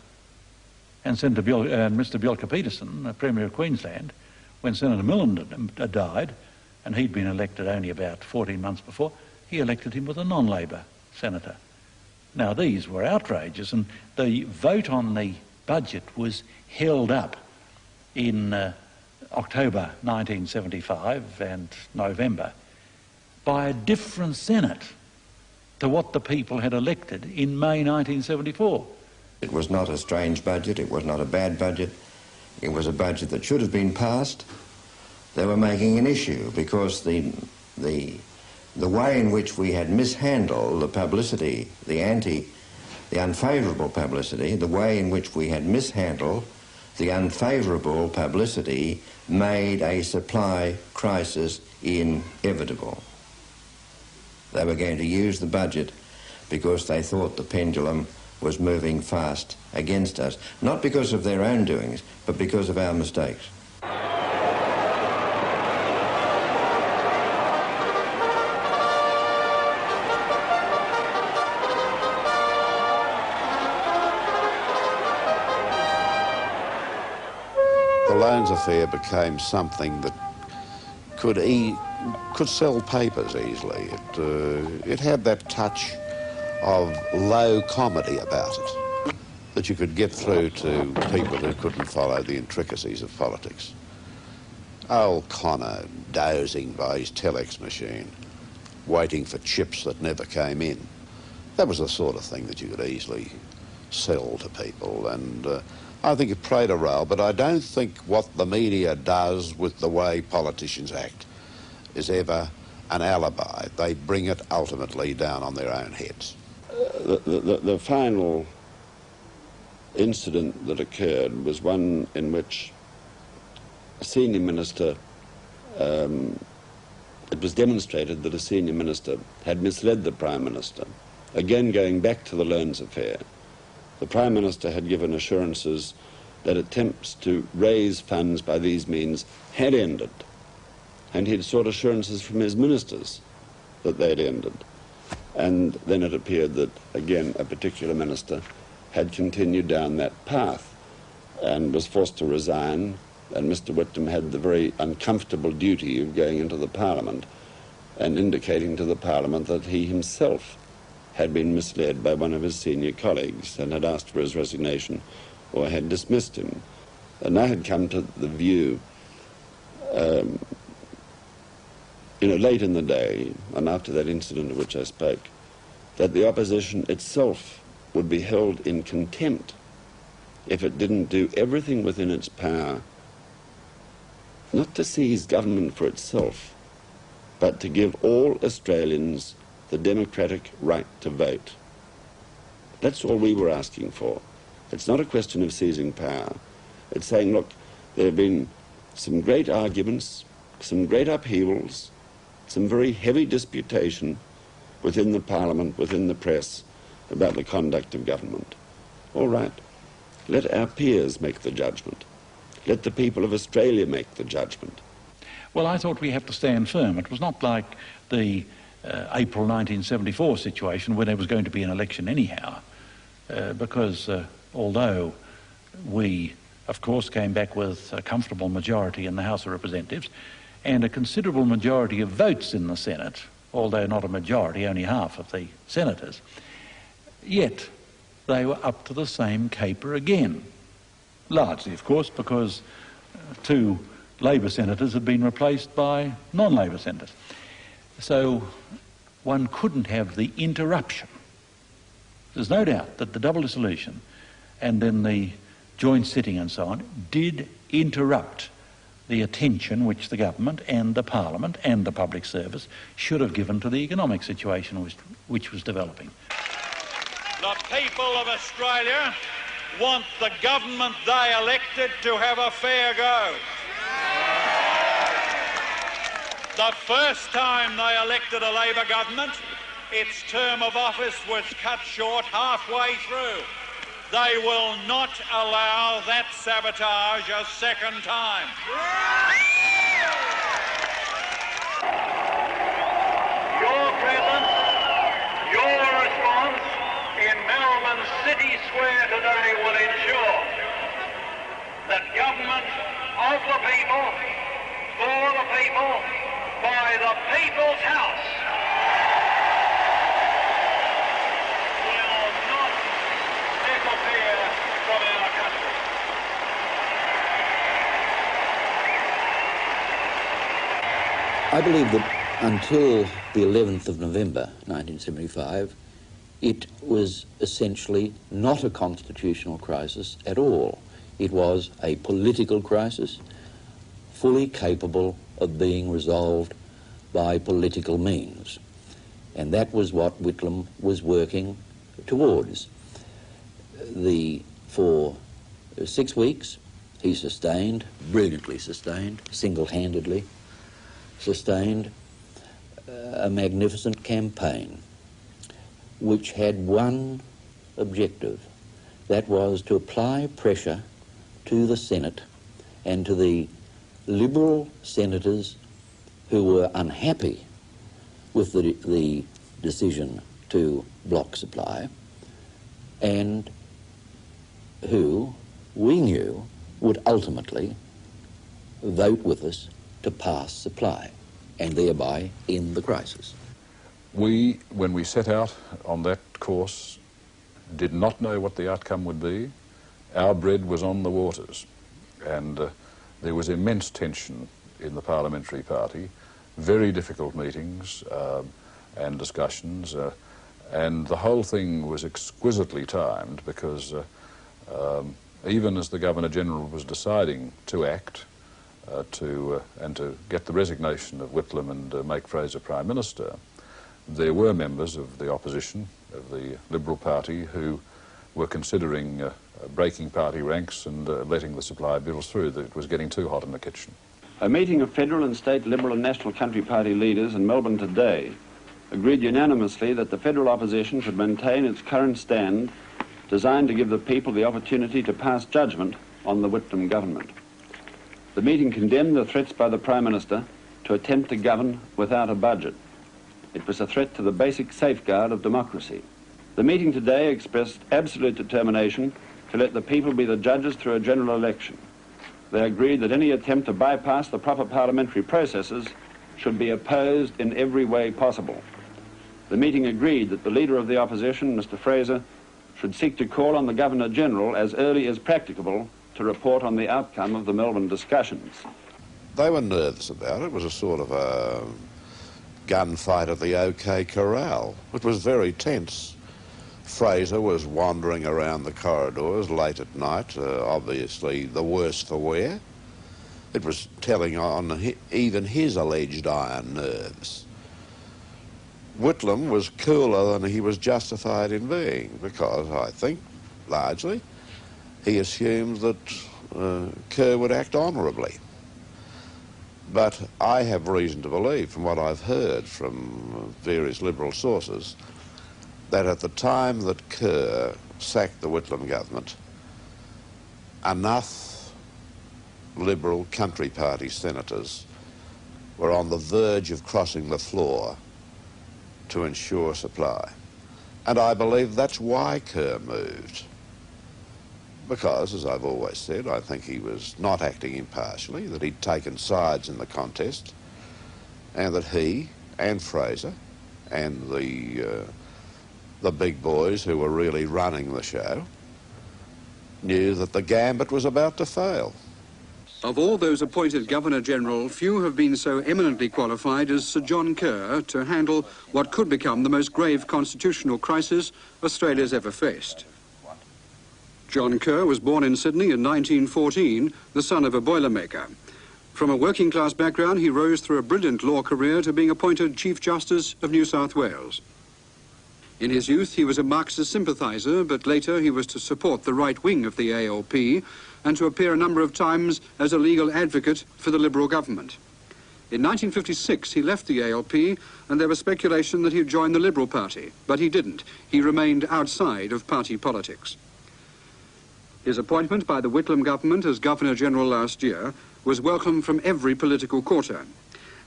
And Mr Bjelke-Petersen, Premier of Queensland, when Senator Milliner died, and he'd been elected only about 14 months before, he elected him with a non-Labor senator. Now these were outrages, and the vote on the budget was held up in October 1975 and November by a different Senate to what the people had elected in May 1974. It was not a strange budget, it was not a bad budget, it was a budget that should have been passed. They were making an issue because the way in which we had mishandled the publicity, the unfavourable publicity, the way in which we had mishandled the unfavourable publicity made a supply crisis inevitable. They were going to use the budget because they thought the pendulum was moving fast against us, not because of their own doings, but because of our mistakes. loans affair became something that could sell papers easily. It had that touch of low comedy about it that you could get through to people who couldn't follow the intricacies of politics. Old Connor dozing by his telex machine, waiting for chips that never came in. That was the sort of thing that you could easily sell to people, and I think it played a role, but I don't think what the media does with the way politicians act is ever an alibi. They bring it ultimately down on their own heads. The final incident that occurred was one in which a senior minister, it was demonstrated that a senior minister had misled the Prime Minister. Again, going back to the loans affair, the Prime Minister had given assurances that attempts to raise funds by these means had ended, and he had sought assurances from his ministers that they had ended. And then it appeared that, again, a particular minister had continued down that path and was forced to resign, and Mr. Whitlam had the very uncomfortable duty of going into the Parliament and indicating to the Parliament that he himself had been misled by one of his senior colleagues and had asked for his resignation or had dismissed him. And I had come to the view, late in the day, and after that incident of which I spoke, that the opposition itself would be held in contempt if it didn't do everything within its power not to seize government for itself, but to give all Australians the democratic right to vote. That's all we were asking for. It's not a question of seizing power. It's saying, look, there have been some great arguments, some great upheavals, some very heavy disputation within the Parliament, within the press, about the conduct of government. All right, let our peers make the judgment. Let the people of Australia make the judgment. Well, I thought we have to stand firm. It was not like the April 1974 situation when there was going to be an election anyhow, because although we, of course, came back with a comfortable majority in the House of Representatives and a considerable majority of votes in the Senate, although not a majority, only half of the senators, yet they were up to the same caper again. Largely, of course, because two Labor senators had been replaced by non-Labor senators. So one couldn't have the interruption. There's no doubt that the double dissolution and then the joint sitting and so on did interrupt the attention which the government and the Parliament and the public service should have given to the economic situation which was developing. The people of Australia want the government they elected to have a fair go. The first time they elected a Labor government, its term of office was cut short halfway through. They will not allow that sabotage a second time. Your presence, your response in Melbourne City Square today will ensure that government of the people, for the people, by the people's house will not disappear from our country. I believe that until the 11th of November 1975, it was essentially not a constitutional crisis at all. It was a political crisis, fully capable of being resolved by political means. And that was what Whitlam was working towards. For 6 weeks, he sustained, brilliantly sustained, single-handedly sustained a magnificent campaign which had one objective. That was to apply pressure to the Senate and to the Liberal senators who were unhappy with the decision to block supply and who we knew would ultimately vote with us to pass supply and thereby end the crisis. We, when we set out on that course, did not know what the outcome would be. Our bread was on the waters, and there was immense tension in the parliamentary party, very difficult meetings and discussions, and the whole thing was exquisitely timed because even as the Governor-General was deciding to act and to get the resignation of Whitlam and make Fraser Prime Minister, there were members of the opposition, of the Liberal Party, who were considering breaking party ranks and letting the supply bills through, that it was getting too hot in the kitchen. A meeting of federal and state Liberal and National Country Party leaders in Melbourne today agreed unanimously that the federal opposition should maintain its current stand, designed to give the people the opportunity to pass judgment on the Whitlam government. The meeting condemned the threats by the Prime Minister to attempt to govern without a budget. It was a threat to the basic safeguard of democracy. The meeting today expressed absolute determination to let the people be the judges through a general election. They agreed that any attempt to bypass the proper parliamentary processes should be opposed in every way possible. The meeting agreed that the Leader of the Opposition, Mr. Fraser, should seek to call on the Governor-General as early as practicable to report on the outcome of the Melbourne discussions. They were nervous about it. It was a sort of a gunfight at the OK Corral. It was very tense. Fraser was wandering around the corridors late at night, obviously the worse for wear. It was telling on even his alleged iron nerves. Whitlam was cooler than he was justified in being because, I think, largely, he assumed that Kerr would act honourably. But I have reason to believe, from what I've heard from various Liberal sources, that at the time that Kerr sacked the Whitlam government, enough Liberal Country Party senators were on the verge of crossing the floor to ensure supply. And I believe that's why Kerr moved. Because, as I've always said, I think he was not acting impartially, that he'd taken sides in the contest, and that he and Fraser and the big boys who were really running the show knew that the gambit was about to fail. Of all those appointed Governor-General, few have been so eminently qualified as Sir John Kerr to handle what could become the most grave constitutional crisis Australia's ever faced. John Kerr was born in Sydney in 1914, the son of a boilermaker. From a working-class background, he rose through a brilliant law career to being appointed Chief Justice of New South Wales. In his youth, he was a Marxist sympathiser, but later he was to support the right wing of the ALP and to appear a number of times as a legal advocate for the Liberal government. In 1956, he left the ALP, and there was speculation that he'd join the Liberal Party, but he didn't. He remained outside of party politics. His appointment by the Whitlam government as Governor-General last year was welcome from every political quarter.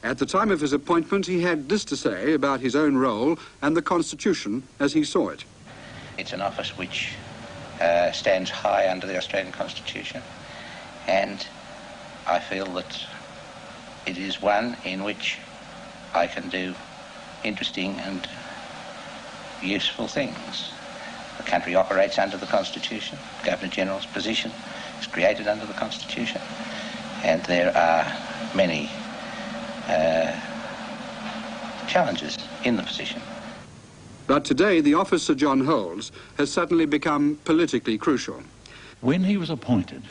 At the time of his appointment, he had this to say about his own role and the Constitution as he saw it. It's an office which stands high under the Australian Constitution, and I feel that it is one in which I can do interesting and useful things. The country operates under the Constitution. The Governor-General's position is created under the Constitution, and there are many challenges in the position. But today, the office Sir John holds has suddenly become politically crucial. When he was appointed,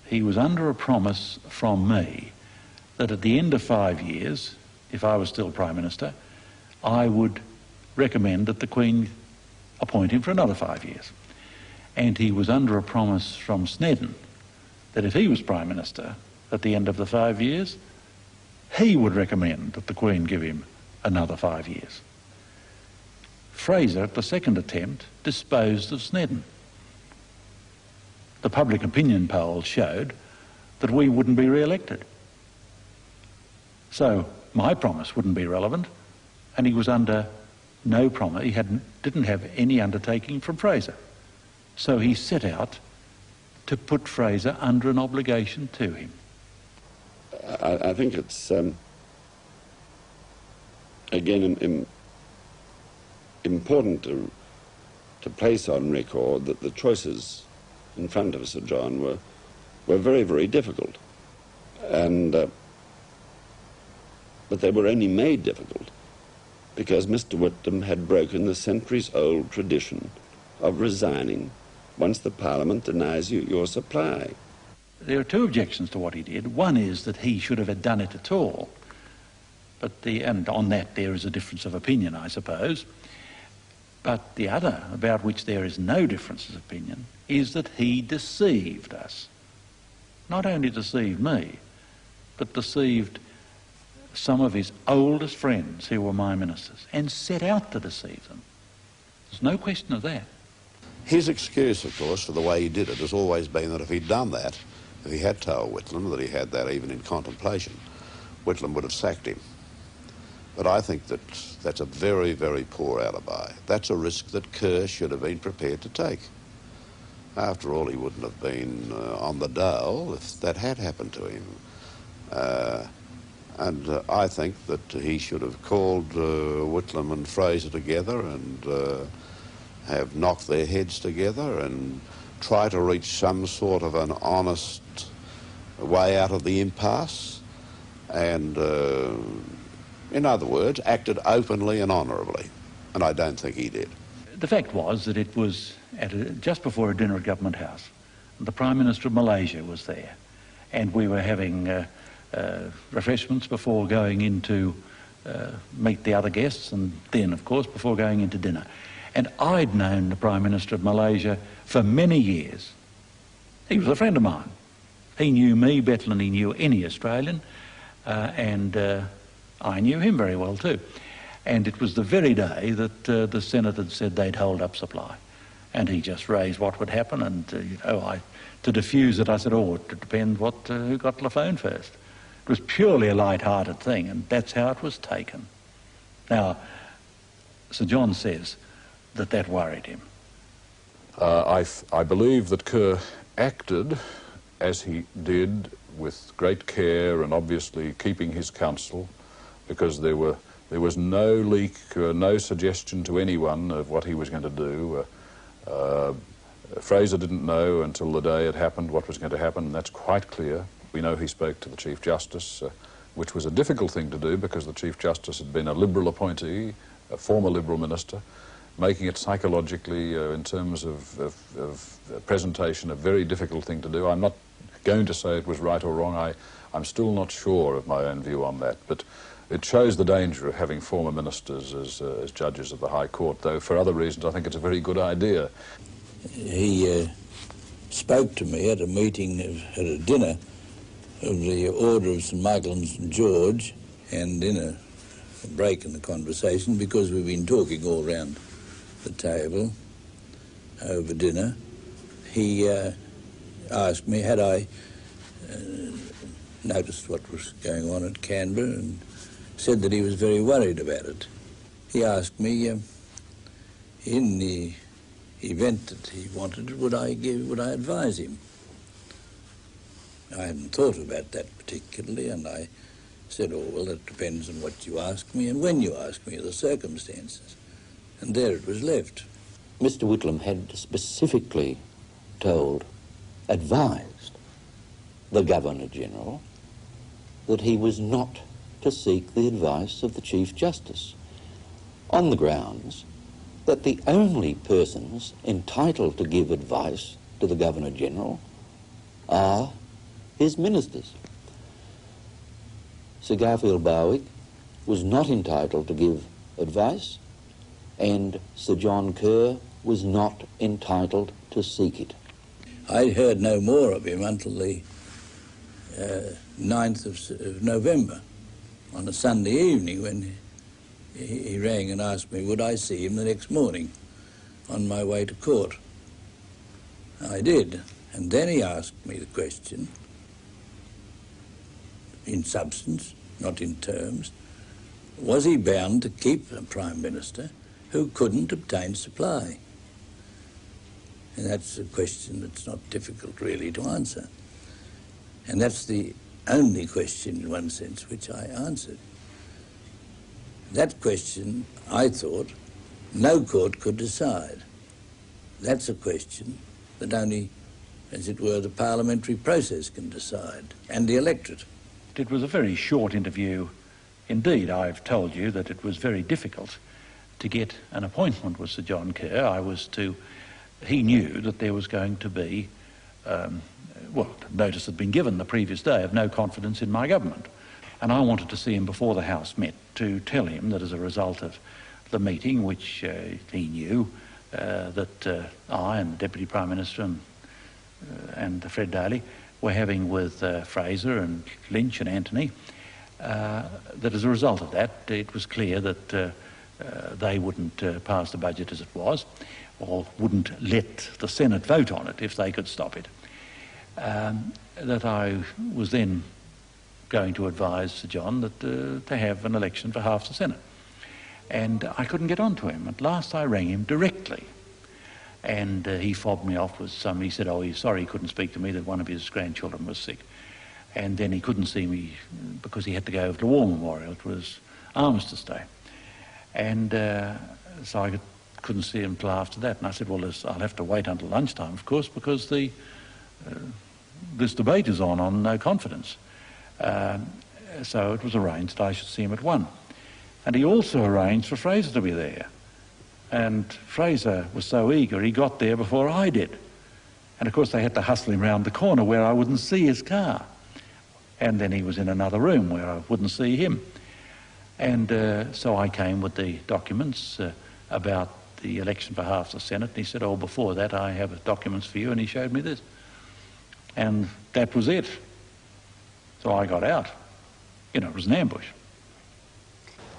he was under a promise from me that at the end of 5 years, if I was still Prime Minister, I would recommend that the Queen appoint him for another 5 years. And he was under a promise from Snedden that if he was Prime Minister at the end of the 5 years, he would recommend that the Queen give him another 5 years. Fraser, at the second attempt, disposed of Snedden. The public opinion polls showed that we wouldn't be re-elected. So my promise wouldn't be relevant, and he was under no promise. He didn't have any undertaking from Fraser. So he set out to put Fraser under an obligation to him. I think it's, again, important to place on record that the choices in front of Sir John were very, very difficult. And, but they were only made difficult because Mr. Whitlam had broken the centuries-old tradition of resigning once the Parliament denies you your supply. There are two objections to what he did. One is that he should have done it at all. And on that there is a difference of opinion, I suppose. But the other, about which there is no difference of opinion, is that he deceived us. Not only deceived me, but deceived some of his oldest friends who were my ministers, and set out to deceive them. There's no question of that. His excuse, of course, for the way he did it has always been that if he'd done that, if he had told Whitlam that he had that even in contemplation, Whitlam would have sacked him. But I think that that's a very, very poor alibi. That's a risk that Kerr should have been prepared to take. After all, he wouldn't have been on the dole if that had happened to him. And I think that he should have called Whitlam and Fraser together and have knocked their heads together and try to reach some sort of an honest way out of the impasse and, in other words, acted openly and honourably. And I don't think he did. The fact was that it was just before a dinner at Government House. The Prime Minister of Malaysia was there, and we were having refreshments before going in to meet the other guests, and then, of course, before going into dinner. And I'd known the Prime Minister of Malaysia for many years. He was a friend of mine. He knew me better than he knew any Australian, and I knew him very well too. And it was the very day that the Senate had said they'd hold up supply. And he just raised what would happen, and to diffuse it, I said, oh, it depends who got the phone first. It was purely a light-hearted thing, and that's how it was taken. Now, Sir John says that worried him. I believe that Kerr acted as he did with great care and obviously keeping his counsel, because there was no leak, no suggestion to anyone of what he was going to do. Fraser didn't know until the day it happened what was going to happen, and that's quite clear. We know he spoke to the Chief Justice, which was a difficult thing to do because the Chief Justice had been a Liberal appointee, a former Liberal minister, making it psychologically, in terms of presentation, a very difficult thing to do. I'm not going to say it was right or wrong. I'm still not sure of my own view on that, but it shows the danger of having former ministers as judges of the High Court, though for other reasons I think it's a very good idea. He spoke to me at a meeting, at a dinner of the Order of St Michael and St George, and in a break in the conversation, because we've been talking all round the table over dinner, he asked me had I noticed what was going on at Canberra, and said that he was very worried about it. He asked me, in the event that he wanted it, would I advise him? I hadn't thought about that particularly, and I said, oh, well, that depends on what you ask me and when you ask me, the circumstances. And there it was left. Mr. Whitlam had specifically advised the Governor-General that he was not to seek the advice of the Chief Justice, on the grounds that the only persons entitled to give advice to the Governor-General are his ministers. Sir Garfield Barwick was not entitled to give advice, and Sir John Kerr was not entitled to seek it. I heard no more of him until the 9th of November, on a Sunday evening, when he rang and asked me would I see him the next morning on my way to court. I did, and then he asked me the question, in substance, not in terms, was he bound to keep a Prime Minister who couldn't obtain supply? And that's a question that's not difficult really to answer. And that's the only question in one sense which I answered. That question, I thought, no court could decide. That's a question that only, as it were, the parliamentary process can decide, and the electorate. It was a very short interview indeed. I've told you that it was very difficult to get an appointment with Sir John Kerr. He knew that there was going to be, notice had been given the previous day of no confidence in my government. And I wanted to see him before the House met to tell him that as a result of the meeting, which he knew, that I and the Deputy Prime Minister and Fred Daly were having with Fraser and Lynch and Anthony, that as a result of that, it was clear that they wouldn't pass the budget as it was, or wouldn't let the Senate vote on it if they could stop it. That I was then going to advise Sir John that to have an election for half the Senate. And I couldn't get on to him. At last I rang him directly, and he fobbed me off with he said, oh, he's sorry he couldn't speak to me, that one of his grandchildren was sick. And then he couldn't see me because he had to go over to War Memorial. It was Armistice Day. And so I couldn't see him till after that. And I said, well, I'll have to wait until lunchtime, of course, because this debate is on no confidence. So it was arranged that I should see him at 1. And he also arranged for Fraser to be there. And Fraser was so eager, he got there before I did. And of course they had to hustle him round the corner where I wouldn't see his car. And then he was in another room where I wouldn't see him. And so I came with the documents about the election for half the Senate. And he said, oh, before that I have documents for you. And he showed me this. And that was it. So I got out. You know, it was an ambush.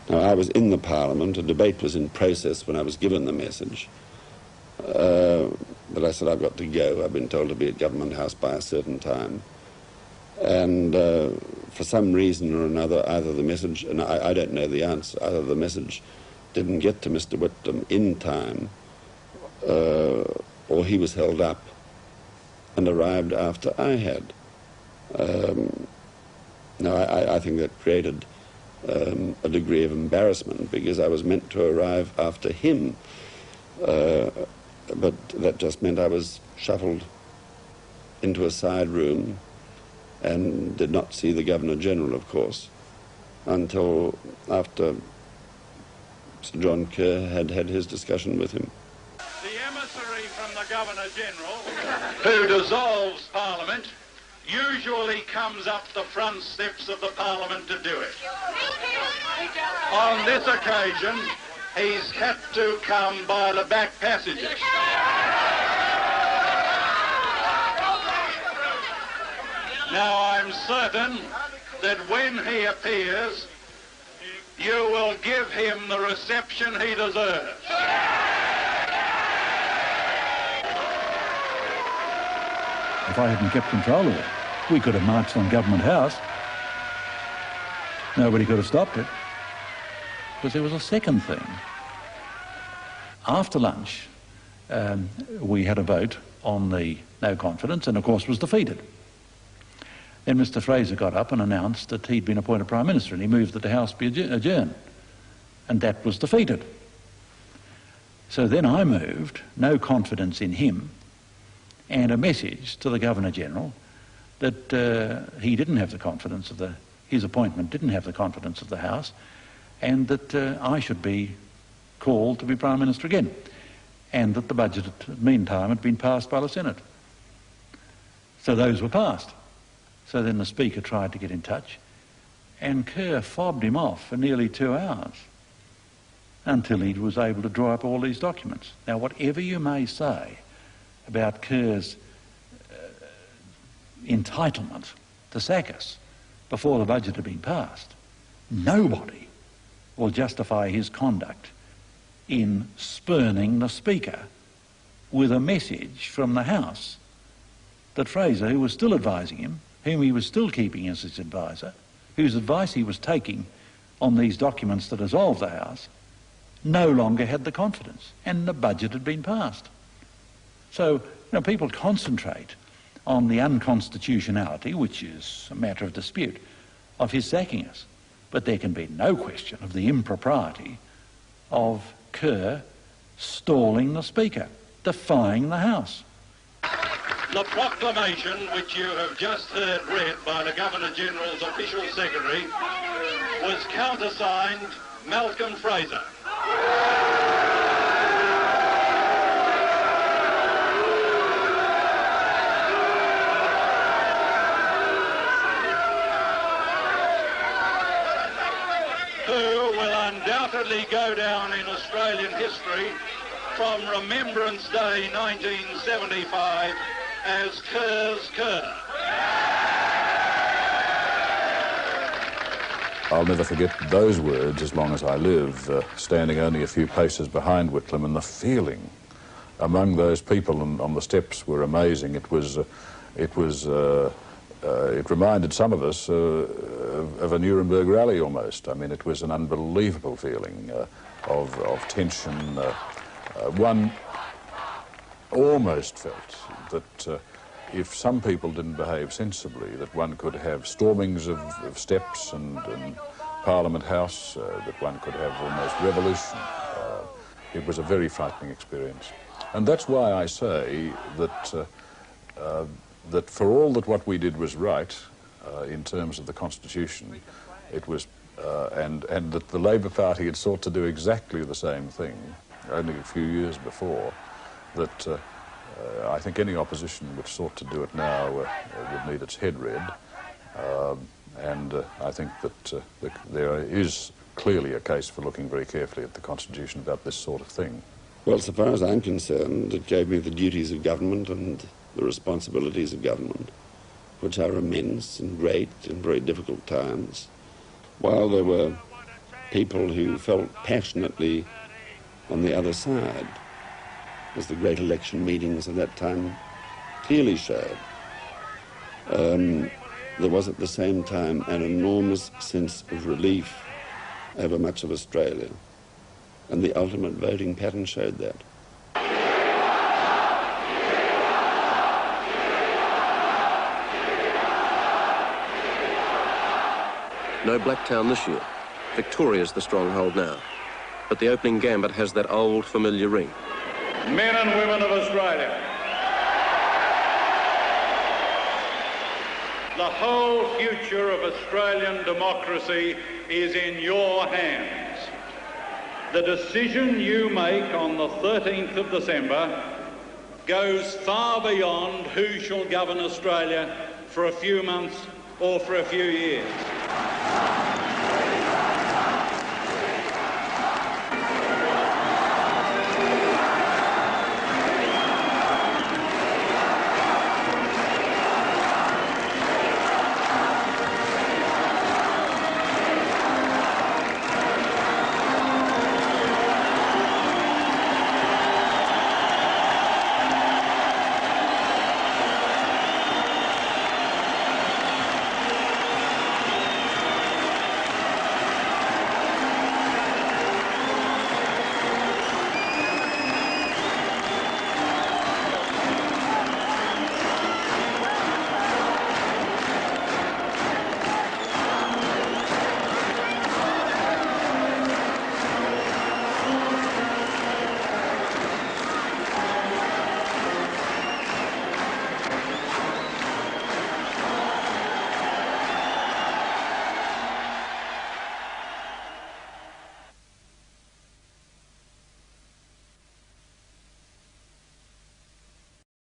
Now, I was in the Parliament. A debate was in process when I was given the message. But I said, I've got to go. I've been told to be at Government House by a certain time. And for some reason or another, either the message, and I don't know the answer, either the message didn't get to Mr. Whitlam in time, or he was held up and arrived after I had. Now, I think that created a degree of embarrassment because I was meant to arrive after him, but that just meant I was shuffled into a side room and did not see the Governor-General, of course, until after Sir John Kerr had had his discussion with him. The emissary from the Governor-General, who dissolves Parliament, usually comes up the front steps of the Parliament to do it. On this occasion, he's had to come by the back passages. Now, I'm certain that when he appears, you will give him the reception he deserves. If I hadn't kept control of it, we could have marched on Government House. Nobody could have stopped it. Because there was a second thing. After lunch, we had a vote on the no confidence and, of course, was defeated. Then Mr. Fraser got up and announced that he'd been appointed Prime Minister, and he moved that the House be adjourned. And that was defeated. So then I moved no confidence in him and a message to the Governor-General that he didn't have the confidence of his appointment didn't have the confidence of the House, and that I should be called to be Prime Minister again, and that the budget, meantime, had been passed by the Senate. So those were passed. So then the Speaker tried to get in touch, and Kerr fobbed him off for nearly 2 hours until he was able to draw up all these documents. Now, whatever you may say about Kerr's entitlement to sack us before the budget had been passed, nobody will justify his conduct in spurning the Speaker with a message from the House that Fraser, who was still advising him, whom he was still keeping as his advisor, whose advice he was taking on these documents to dissolve the House, no longer had the confidence, and the budget had been passed. So, people concentrate on the unconstitutionality, which is a matter of dispute, of his sacking us. But there can be no question of the impropriety of Kerr stalling the Speaker, defying the House. The proclamation which you have just heard read by the Governor-General's official secretary was countersigned Malcolm Fraser. Who will undoubtedly go down in Australian history from Remembrance Day 1975 as Kerr's Kerr. I'll never forget those words as long as I live, standing only a few paces behind Whitlam, and the feeling among those people on the steps were amazing. It reminded some of us of a Nuremberg rally almost. I mean, it was an unbelievable feeling of tension. One almost felt that if some people didn't behave sensibly, that one could have stormings of steps and Parliament House, that one could have almost revolution. It was a very frightening experience. And that's why I say that that for all that what we did was right in terms of the Constitution, it was, and that the Labour Party had sought to do exactly the same thing only a few years before, that I think any opposition which sought to do it now would need its head read. And I think that there is clearly a case for looking very carefully at the Constitution about this sort of thing. Well, so far as I'm concerned, it gave me the duties of government and the responsibilities of government, which are immense and great in very difficult times, while there were people who felt passionately on the other side, as the great election meetings at that time clearly showed. There was at the same time an enormous sense of relief over much of Australia, and the ultimate voting pattern showed that. No Blacktown this year. Victoria's the stronghold now. But the opening gambit has that old familiar ring. Men and women of Australia, the whole future of Australian democracy is in your hands. The decision you make on the 13th of December goes far beyond who shall govern Australia for a few months or for a few years.